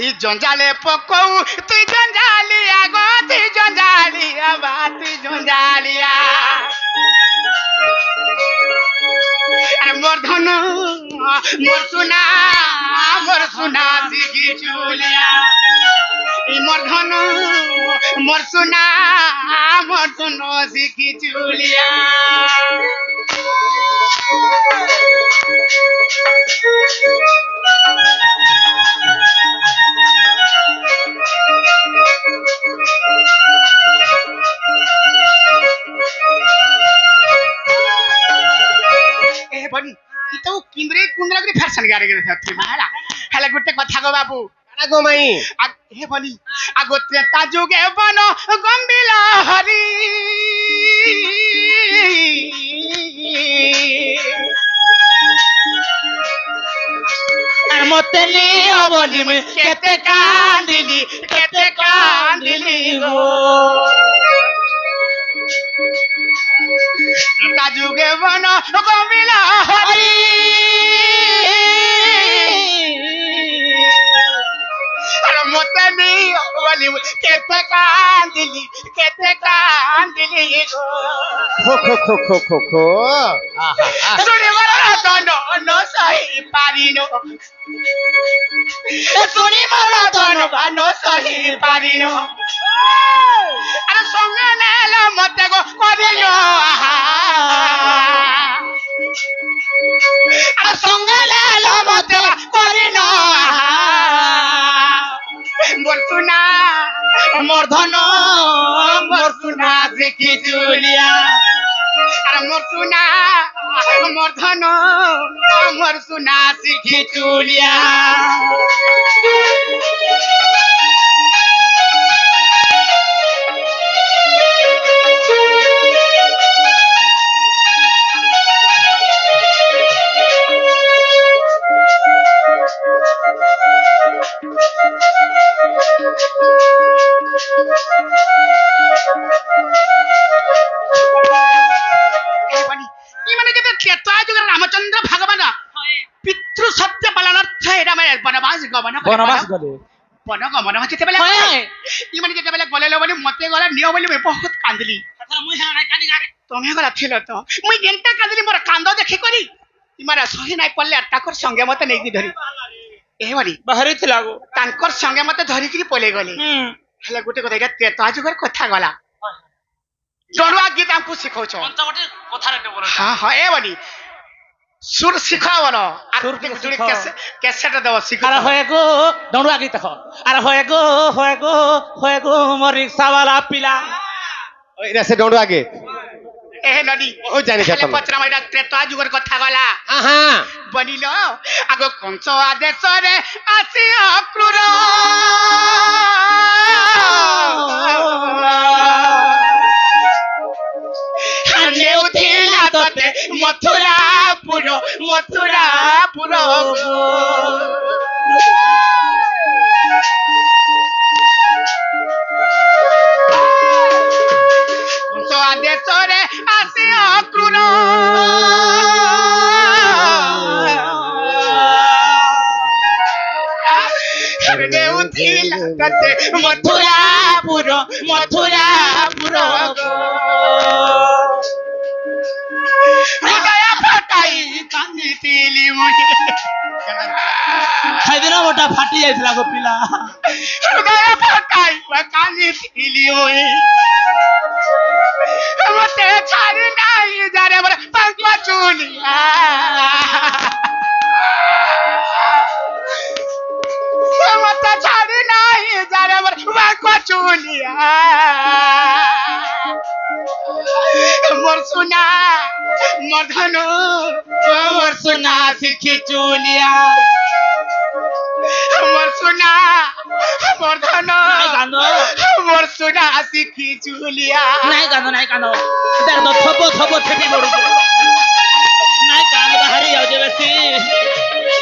ई जंजाले पकौ तू जंजालिया गो तू जंजालिया बा तू जंजालिया अरे मोर धन मोर सुना सिखी चुलिया ई मोर धन मोर सुना सिखी चुलिया ए बनी ई तो किंद्रे कुंद्रा के फैशन गारे के थी माला हला गुटे कथा गो बाबू गो माई हे बनी आगोते ताजुगे बनो गंबिला हरी मते नियो बोली मुई केते कांदिली गो जुगे बन कमिला हरी मते नियो बोली केते कांदिली गो खो सुनिबर धन न सही पारिनो सुनिबर धन न सही पारिनो अरे संगे नेल मते गो करिनो अरे संगे नेल मते करिनो मोर सुना देखी जुलिया अरे मोर सुना सीखी चूलिया रामचंद्र भगवान पितृ सत्य पालनार्थ वनवास गमन गले वन गमन जेतेबेले इमाने जेतेबेले गले बोली मते गला नियो बोली मैं बहुत कांदली तुम्हें गला थिलो तो मुई जेंटा कांदली मोर कांदो देखि करी इमारा सही नाइ पल्ले ताकर संगे मते नेकी धरी ए बनी बाहरी थिला गो तांकर संगे मते धरी करी पले गले हले गुटे कथा एटा त्रेता जुगर कथा गला जणुआ गीत हमको सिखौछ पंचवटी कथा रे बोल हां हां ए बनी सुर सिखावलो सुर जुड़ी कैसेट दव सिखा अरे होए गो दौड़वा गीत हो अरे होए गो मोर रिक्शा वाला पिला एरा से डोंडो आगे ए नडी ओ जाने हले पचरा मैडा त्रेता जुगर कथा गला हां बनिलो आगो कंस आदेश रे आसी अक्रूर हने उठिला तते मथुरापुर कंस आदेश रे आसी अक्रूर हने उठिला तते मथुरापुर हृदय फटाई कांदितिली मुई खाइदिन मोटा फाटी जाइथिला गो पिला हृदय फटाई कांदितिली मुई मते छाड़ी नाही जारे मोर पंखा चुलिया मते छाड़ी नाही जारे मोर पंखा चुलिया मोर सुना मोर धनु मोर सुना सीखी चूलिया मोर सुना मोर धनु मोर सुना सीखी चूलिया नहीं कानो देर तो थपो थेपी मोड़ नहीं कान बाहरी जाओ जे बेसी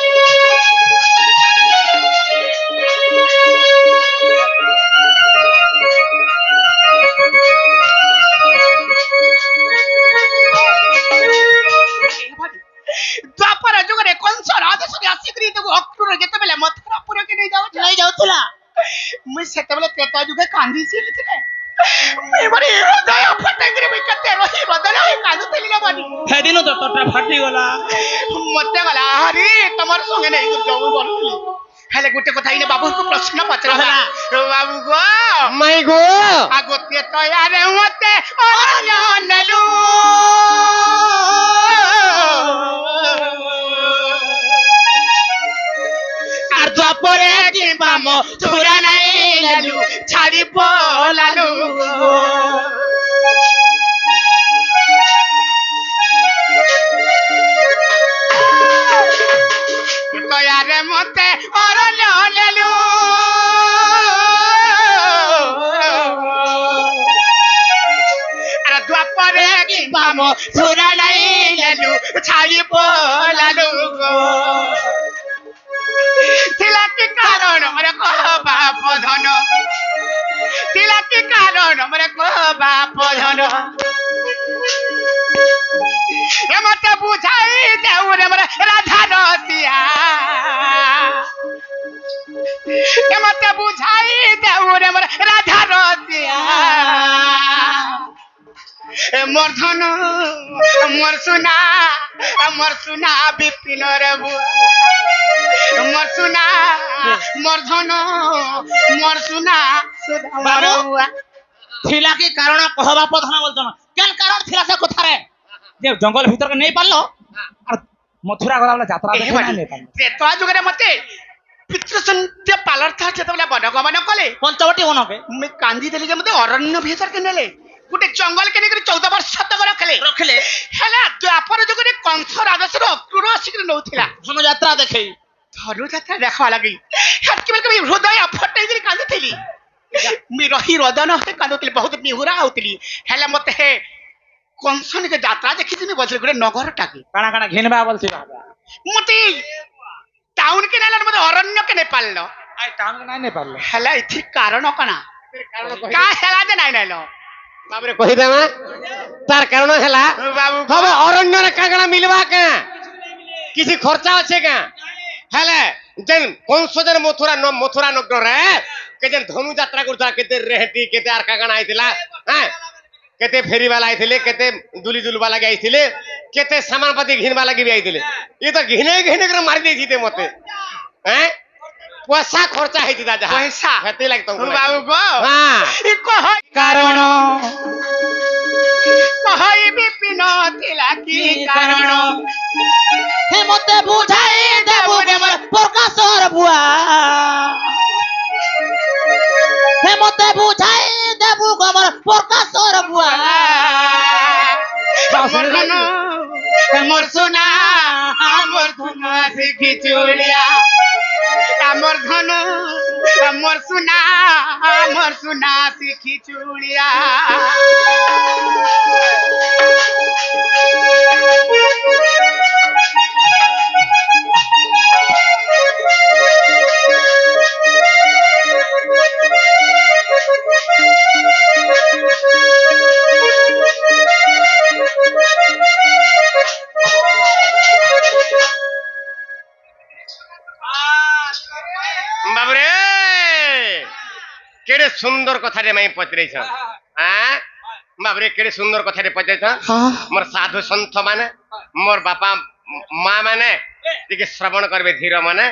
द्वापर जुगरे कंस राधे सुनी आसिकरी तो अक्रूर जेतेबेले मथुरापुर के नहीं जाउतला मुई सेतेबेले त्रेता जुगे कांदी सिलितले मैं बड़ी हृदय फटकरी मैं कते रही हृदय कांदुतली ना बनी हे दिनो तो तोटा फाटी गला मते गला हरी तमर संगे नहीं जाऊ बोलली हेले गुटे कथा इने बाबू को प्रश्न पचरा बाबू गो माई गो आगो त्रेता यारे मते अनलू আর দ্বাপরে কিংবা মথুরা নাই লালু ছাড়ি পলালু তয়ারে মতে অরল লালু আর দ্বাপরে কিংবা মথুরা নাই লালু ছাড়ি পলালু धन तिला की कारण मोरे कह बाप धन ए मते बुझाई देउ रे मोरे राधा रसिया ए मते बुझाई देउ रे मोरे राधा रसिया ए मोर धन मोर सुना बिपिन रे बुआ मोर सुना मोर धन मोर सुना मोर बुआ थिला की कारण कहबा पधन बोलतन केन कारण थिला से कथा रे जे जंगल भीतर के नहीं पारलो और मथुरा गला वाला यात्रा देखे नहीं पारलो ते तो जुगरे मते पितृसंध्य पालर था जेतबेला बनगमन कले पंचवटी वन के मैं कांदी देली जे मते अरण्य भीतर के नेले गुटे जंगल के निकरी 14 वर्ष तक रखले हेला द्वापर जुगरे कंस राजस्व अक्रूर सिकर नउथिला धनु यात्रा देखे धनु यात्रा देखवा लगी हटके के हृदय फटै दिली कांदथली मी रही रोदन होते कांदथली बहुत निहुरा होतली हेला मते हे कंसन के यात्रा देखि दिनी बसले गुटे नगर टाके काना घेनबा बोलसी बाबा मते टाउन के नेलन मते अरण्य के नेपाल लो आई टाउन के नहीं पारलो हेला इथि कारण कना का हेला जे नाही नाइलो बाबरे कहि देमा तार कारण हैला बाबू हम अरण्य रे कागणा मिलवा के किसी खर्चा আছে का हेले जन कंसजन मथुरा नगर रे के जन धनु यात्रा करता केते रहती केते आर कागणा आइतिला हैं केते फेरी वाला आइथिले केते दुली दुल वाला आइथिले केते सामान पाती घिन वाला भी आइथिले ये तो घिने कर मार दे जीते मते हैं पैसा खर्चा है दादा पैसा हेते लाग तुमको बाबू गो हां ई कह कारण कहई बिपिन तिला की कारण हे मते बुझाई देबु रे मोर प्रकाशर बुआ हे मते बुझाई देबु गो मोर प्रकाशर बुआ मोर सुना मोर धन सिखी चूड़िया मोर धन मोर सुना सिखी चूड़िया बाबरे केड़े सुंदर कथा रे मैं पचरै छ हां बाबरे केड़े सुंदर कथा रे पचरै छ मोर साधु संत माने मोर बापा मां माने जे श्रवण करबे धीर माने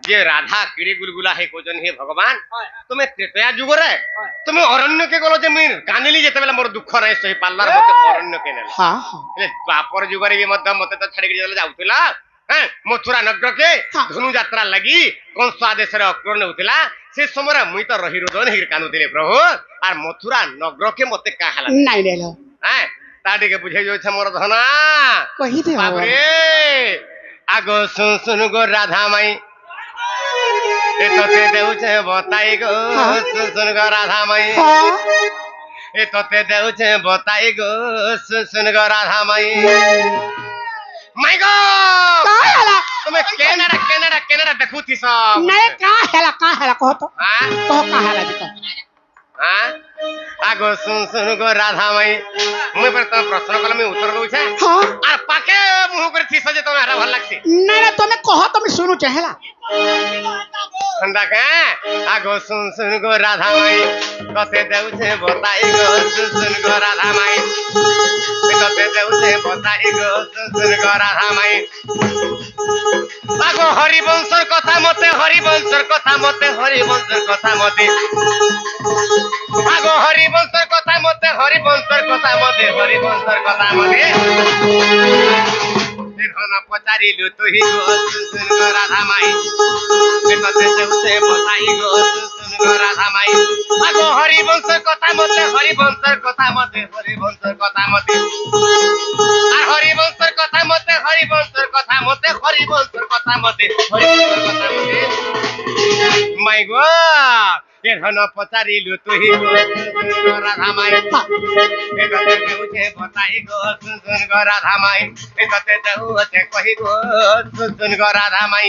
जे राधा कीड़ी गुलगुला है कोजन हे भगवान तुम्हें त्रेतया जुग रे तुम्हें अरण्य के गलो जे मैं कानिली जेते बेला मोर दुख रे सही पाल्लार मते अरण्य के ने हां ले बापर जुग रे भी मते तो छाड़ी के जाउतिला हैं मथुरा नगर के धनु यात्रा लगी कंस आदेश रे अक्रूर ने उतिला से समय मुई तो रही रोदन हिर कानुतिले प्रभु आर मथुरा नगर के मते का हला नाही लेलो हैं ताडी के बुझे जो छ मोर धना कहि दे बाबरे आगो सुन गो राधा माई ए तोते देउ छे बताई गो सुन गो राधा माई ए तोते देउ छे बताई गो सुन गो राधा माई माय गॉड का हला तुम्हें केनाडा देखु थी सब नहीं का हला कह तो हां कह का हला जी हां आगो सुन गो राधा माई मुई पर तो प्रश्न कल में उत्तर दउ छे हां आर पाके मुह कर थी सजे तो हरा भल लागसी नहीं तुम कह तुम सुनु चाहेला ठंडा के आगो सुन गो राधा माई कते देउ छे बताई गो सुन गो राधा माई कते देउ छे बताई गो सुन गो राधा माई आगो हरिवंशर कथा मते हरिवंशर कथा मते हरिवंशर कथा मते आगो हरिवंशर कथा मते हरिवंशर कथा मते हरिवंशर कथा मते देखना पचारिलु तुही गो सुन गो राधा माई कते देउ छे बताई गो सुन गो राधा माई आगो हरिवंशर कथा मते हरिवंशर कथा मते हरिवंशर कथा मते আর হরিবংশর কথা মতে হরিবংশর কথা মতে হরিবংশর কথা মতে হরিবংশর কথা মতে মাই গো এখনো পচারিলু তুই গো রাধা মাই এততে দেউছে বতাই গো সুন গো রাধা মাই এততে দেউছে কহি গো সুন গো রাধা মাই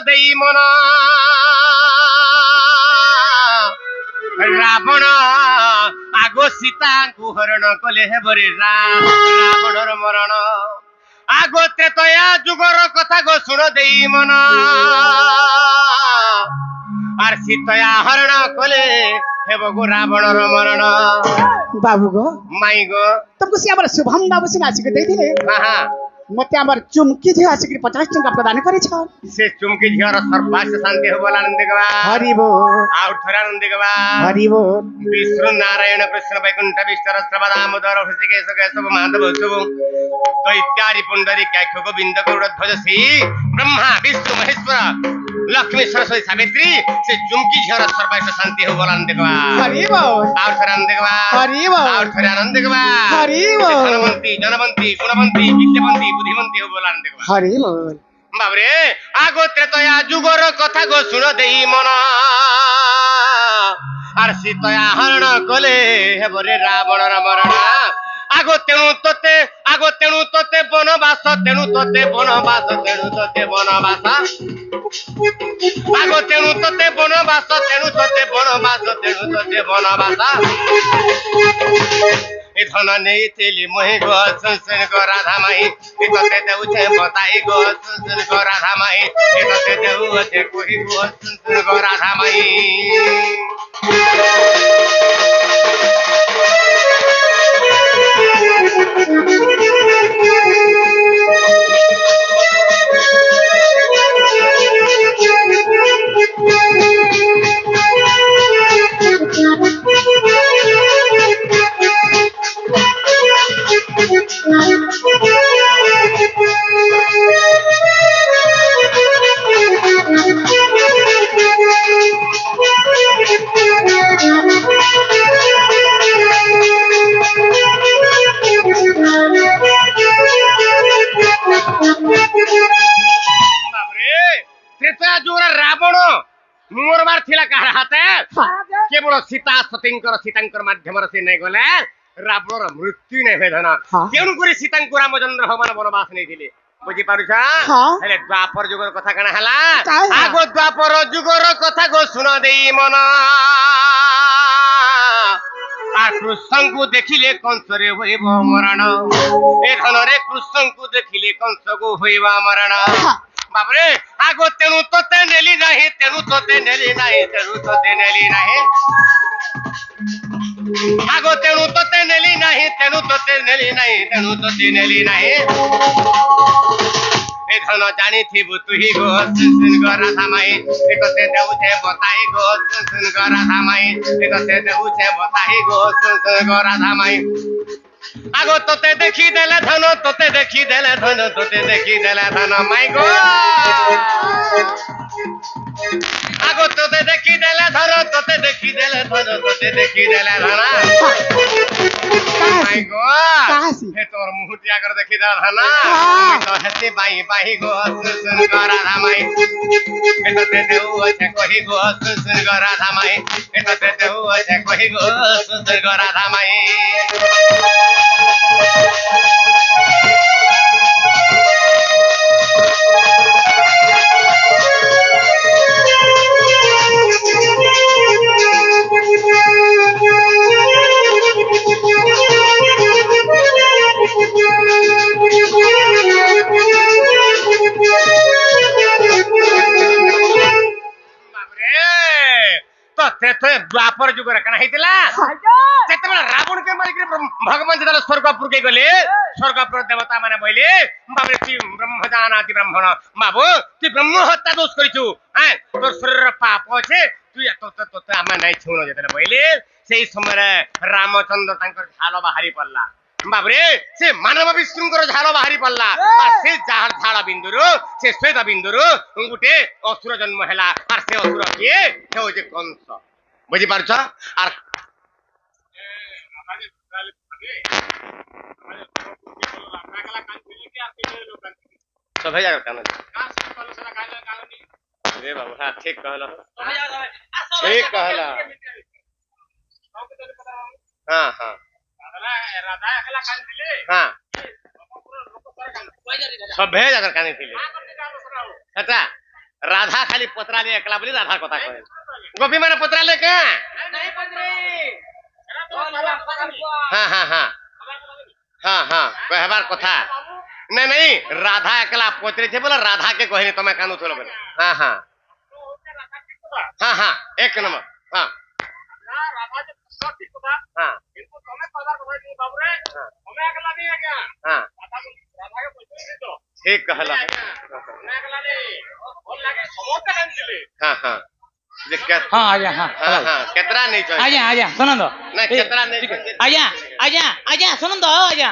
ଦେଇ ମନ ରାବଣ ଆଗ ସୀତାଙ୍କୁ ହରଣ କଲେ ହେବରେ ରାବଣର ମରଣ ଆଗ ତ୍ରେତୟା ଯୁଗର କଥା ଗୋ ଶୁଣ ଦେଇ ମନ আর সীতয়া হରଣ কলে ହେବ গো ରାବଣର ମରଣ बाबू गो ମାଇ ଗो तुमको से हमर शुभम बाबू सिंह आसिक देथिले ହଁ मते हमर चुमकी झी आसिक 50 टका प्रदान करे छ ସେ ଚୁମକି ଝିଅର ସର୍ବାସ ଶାନ୍ତି ହେବ ଆନନ୍ଦ ଗବା हरि बोल ଆଉ ଥରେ ଆନନ୍ଦ ଗବା हरि बोल ବିଷ୍ଣୁ ନାରାୟଣ କୃଷ୍ଣ ବୈକୁଣ୍ଠ ବିଷ୍ଟର ଶ୍ରବଦା ଦାମୋଦର ହୃଷିକେଶ କେଶବ ମାଧବ ସବୁ ଦୈତ୍ୟାରି ପୁଣ୍ଡରୀ କାକ୍ଷ ଗୋବିନ୍ଦ ଗରୁଡ଼ ଧ୍ୱଜ ଶ୍ରୀ ବ୍ରହ୍ମା ବିଷ୍ଣୁ ମହେଶ୍ୱର ଲକ୍ଷ୍ମୀ ସରସ୍ୱତୀ ସାବିତ୍ରୀ ସେ ଚୁମକି ଝିଅର ସର୍ବାସ ଶାନ୍ତି ହେବ ଆନନ୍ଦ ଗବା हरि बोल ଆଉ ଥରେ ଆନନ୍ଦ ଗବା हरि बोल ଆଉ ଥରେ ଆନନ୍ଦ ଗବା हरि बोल ଧନବନ୍ତୀ ଜନବନ୍ତୀ ଗୁଣବନ୍ତୀ ବିଦ୍ୟାବନ୍ତୀ ବୁଦ୍ଧିବନ୍ତୀ ହେବ ଆନନ୍ଦ ଗବା हरि बोल বাবরে আগো ত্রেতয়া যুগর কথা গো শুণ দেই মন আর সীতয়া হরণ কলে হেবরে রাবণর মরণ আগো তেণু তোতে বনবাস তেণু তোতে বনবাস তেণু তোতে বনবাস আগো তেণু তোতে বনবাস তেণু তোতে বনবাস তেণু তোতে বনবাস এ ধন নেইছিলি মহি গো সুন গো রাধা মাই এ তোতে দেউছে বতাই গো সুন গো রাধা মাই এ তোতে দেউছে কহি গো সুন গো রাধা মাই मोरबार थिला काहा हाते केवल सीता सतींकर सीतांकर माध्यमर से नै गले रावणर मृत्यु नै भेदन केनु करी सीतांकर रामचंद्र भगवान वनवास नै दिले बुझी पारुछ हेले द्वापर जुगर कथा कना हला आगो द्वापर जुगर कथा गो सुन देई मन आ कृष्ण को देखिले कंस रे होइब मरण ए धन रे कृष्ण को देखिले कंस को होइब मरण बाबरे आगो तेनु तोते नेली नाही तेनु तोते नेली नाही तेनु तोते नेली नाही आगो तेनु तोते नेली नाही तेनु तोते नेली नाही तेनु तोते नेली नाही ए धन जानी थिबु तुही गो सुन गो राधा माई ए तोते देउछे बताई गो सुन गो राधा माई ए तोते देउछे बताई गो सुन गो राधा माई आगो तोते देखी देले धन तोते देखी देले धन तोते देखी देले धन माई गो आगो तोते देखी देले धन तोते देखी देले धन तोते देखी देले धन माई गो हे तोर मुहटिया कर देखी दे धन तो हेते बाई बाई गो सुन गो राधा माई हे तोते देउ छे कहि गो सुन गो राधा माई हे तोते देउ छे कहि गो सुन गो राधा माई द्वापर जुगर कना हेतिला जेतेबेला रावण के मारी भगवान जेतेबेला स्वर्गपुर के गले स्वर्गपुर देवता माने बोले बाबरे ती ब्रह्मजानाति ब्राह्मण बाबू ती ब्रह्म हत्या दोष करिछु हैं तोर शरीर पाप छे तू तो आमा नै छुनो जेतेला बोले सेही समय रामचंद्र तांकर झाल बाहरी पल्ला बाबरे से मानव विष्णुकर झाल बाहरी पल्ला आ से झाल बिंदुरु से श्वेत बिंदुरु गुटे असुर जन्म हैला आर से असुर के हे जे कंस बुझी पारछ आर सभे जगह कान रे बाबा ठीक कहला ठीक कहला हां हां राधा अकेला कान थिले हां सभे जगह कान थिले हटा राधा खाली पतरा ले एकला बोली राधा कथा कहे गोपी माने पतरा ले का हाँ हाँ हाँ हाँ हाँ कहबार कथा नहीं नहीं राधा एकला पतरे छे बोला राधा के कहनी तमे कानू थोलो बोले हाँ हाँ हाँ हाँ एक नंबर हाँ हाँ हाँ ठीक कहला हाँ हाँ हाँ आजा हाँ हाँ हाँ केतरा नहीं चाहिए आजा आजा सुनन दो नहीं केतरा नहीं चाहिए आजा आजा आजा सुनन दो आजा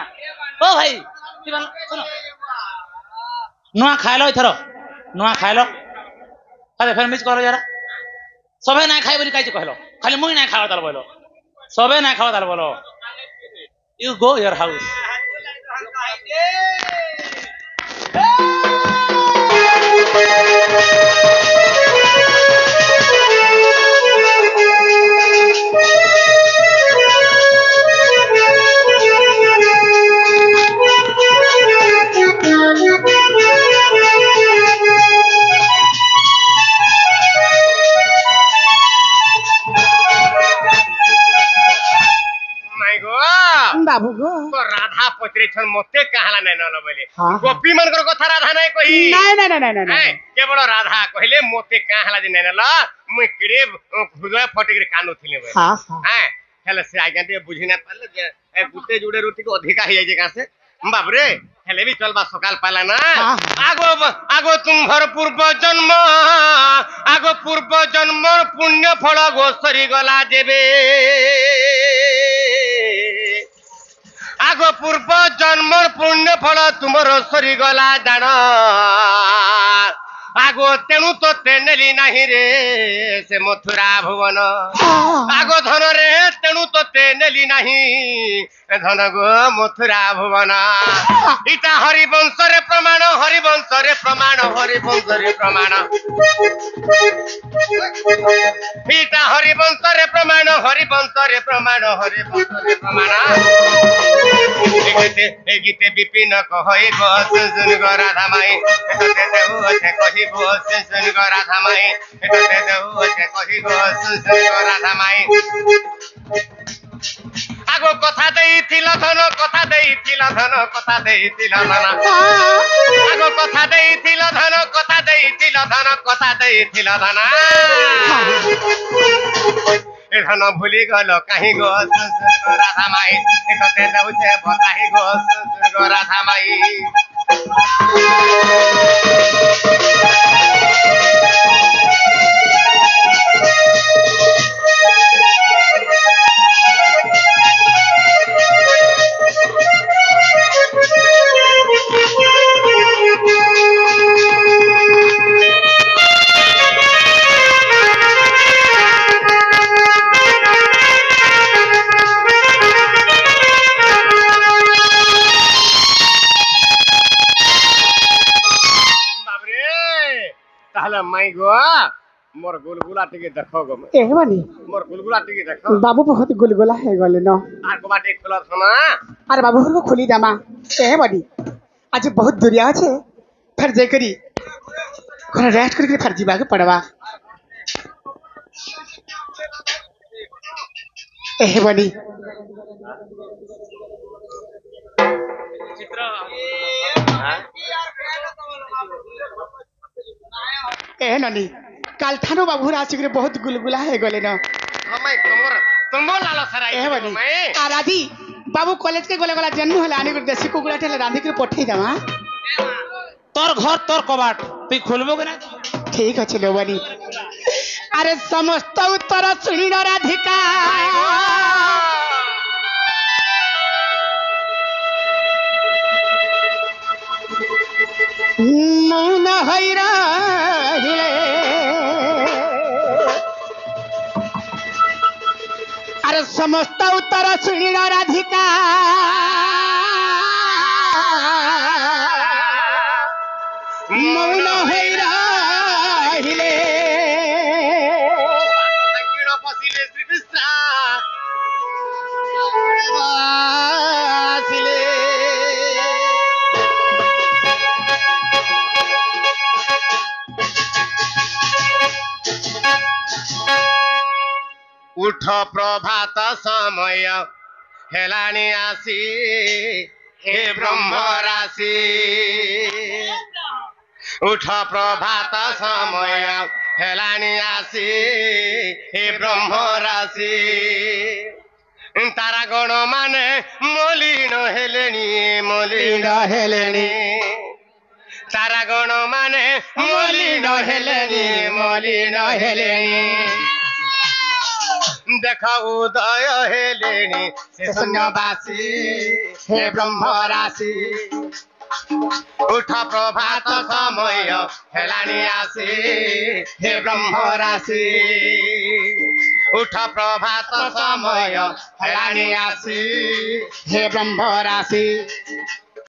ओ भाई सुनो नुआ खाइलो इथरो नुआ खाइलो अरे फिर मिस करो जरा सबे ना खाइ बोली काई कहलो खाली मुई ना खावा ताल बोलो सबे ना खावा ताल बोलो यू गो योर हाउस बाबू गो तो राधा पचरे छन मते कहला नै न बोले हाँ। गोपी मन को कथा राधा नै कही नहीं नहीं नहीं नहीं नहीं केवल राधा कहले मते कहला जे नै न ल मुई किरे हृदय फटिक कानो थिले बोले हाँ हाँ हैं हेले से आगे दे बुझी ना पाले जे गुटे जुड़े रोटी को अधिका हो जाय जे का से बाप रे हेले भी चलबा सकाल पाला ना हाँ। आगो आगो तुम्हार पूर्व जन्म आगो पूर्व जन्म पुण्य फल गोसरी गला जेबे आगो पूर्व जन्म पुण्य फल तुमर सरी गला जान आगो तेणु तो तेनेली नहीं रे से मथुरा भुवन आगो धन रे तेणु तो तेनेली नहीं धन गो मथुरा भुवन इटा हरिवंश रे प्रमाण हरिवंश रे प्रमाण हरिवंश रे प्रमाण इटा हरिवंश रे प्रमाण हरिवंश रे प्रमाण हरिवंश रे प्रमाण गीते विपिन कहे गो सुन गो राधा माई एते देहु अछे कहि गो सुन गो राधा माई एते देहु अछे कहि गो सुन गो राधा माई आगो कथा देइथिल धन कथा देइथिल धन कथा देइथिल धन आगो कथा देइथिल धन कथा देइथिल धन कथा देइथिल धन ए धन भूली गल कहीं गो सुन गो राधा माई एते देहु छे बताहि गो सुन गो राधा माई माई गो मोर गुलगुला टिके देखो गो ए बनी मोर गुलगुला टिके देखो बाबू बहुत गुलगुला है गले न आर को बाटे खुला सुना अरे बाबू को खुली दमा ए बनी आज बहुत दुरिया छे फिर जे करी घर रेस्ट करके फिर जीवा के पड़वा ए बनी चित्र ए ननी काल थानो बाबू राशि के बहुत गुलगुला है गले न हमै कमर तुमो लाल सराई ए बनी मैं आ राधी बाबू कॉलेज के गले गला जन्म होला आने को देसी कुकुड़ा ठेले रांधी के पठै दमा तोर घर तोर कबाट तू खोलबो के ना ठीक আছে লোবানি আরে সমস্ত উত্তর শুনিল রাধিকা মৌন হইরা হিলে আরে সমস্ত উত্তর শুনিল রাধিকা মৌন হইরা হিলে संगीन पसिले श्री कृष्ण বাসিলে उठ प्रभात समय हेलानी आसी हे ब्रह्म राशि उठ प्रभात समय हेलानी आसी हे ब्रह्म राशि तारा गण माने मलिन हेलेनी तारा गण माने मलिन हेलेनी देख उदय हेलेनी से शून्यवासी हे ब्रह्म राशि उठ प्रभात समय हेलानी आसी हे ब्रह्म राशि उठ प्रभात समय हेलानी आसी हे ब्रह्म राशि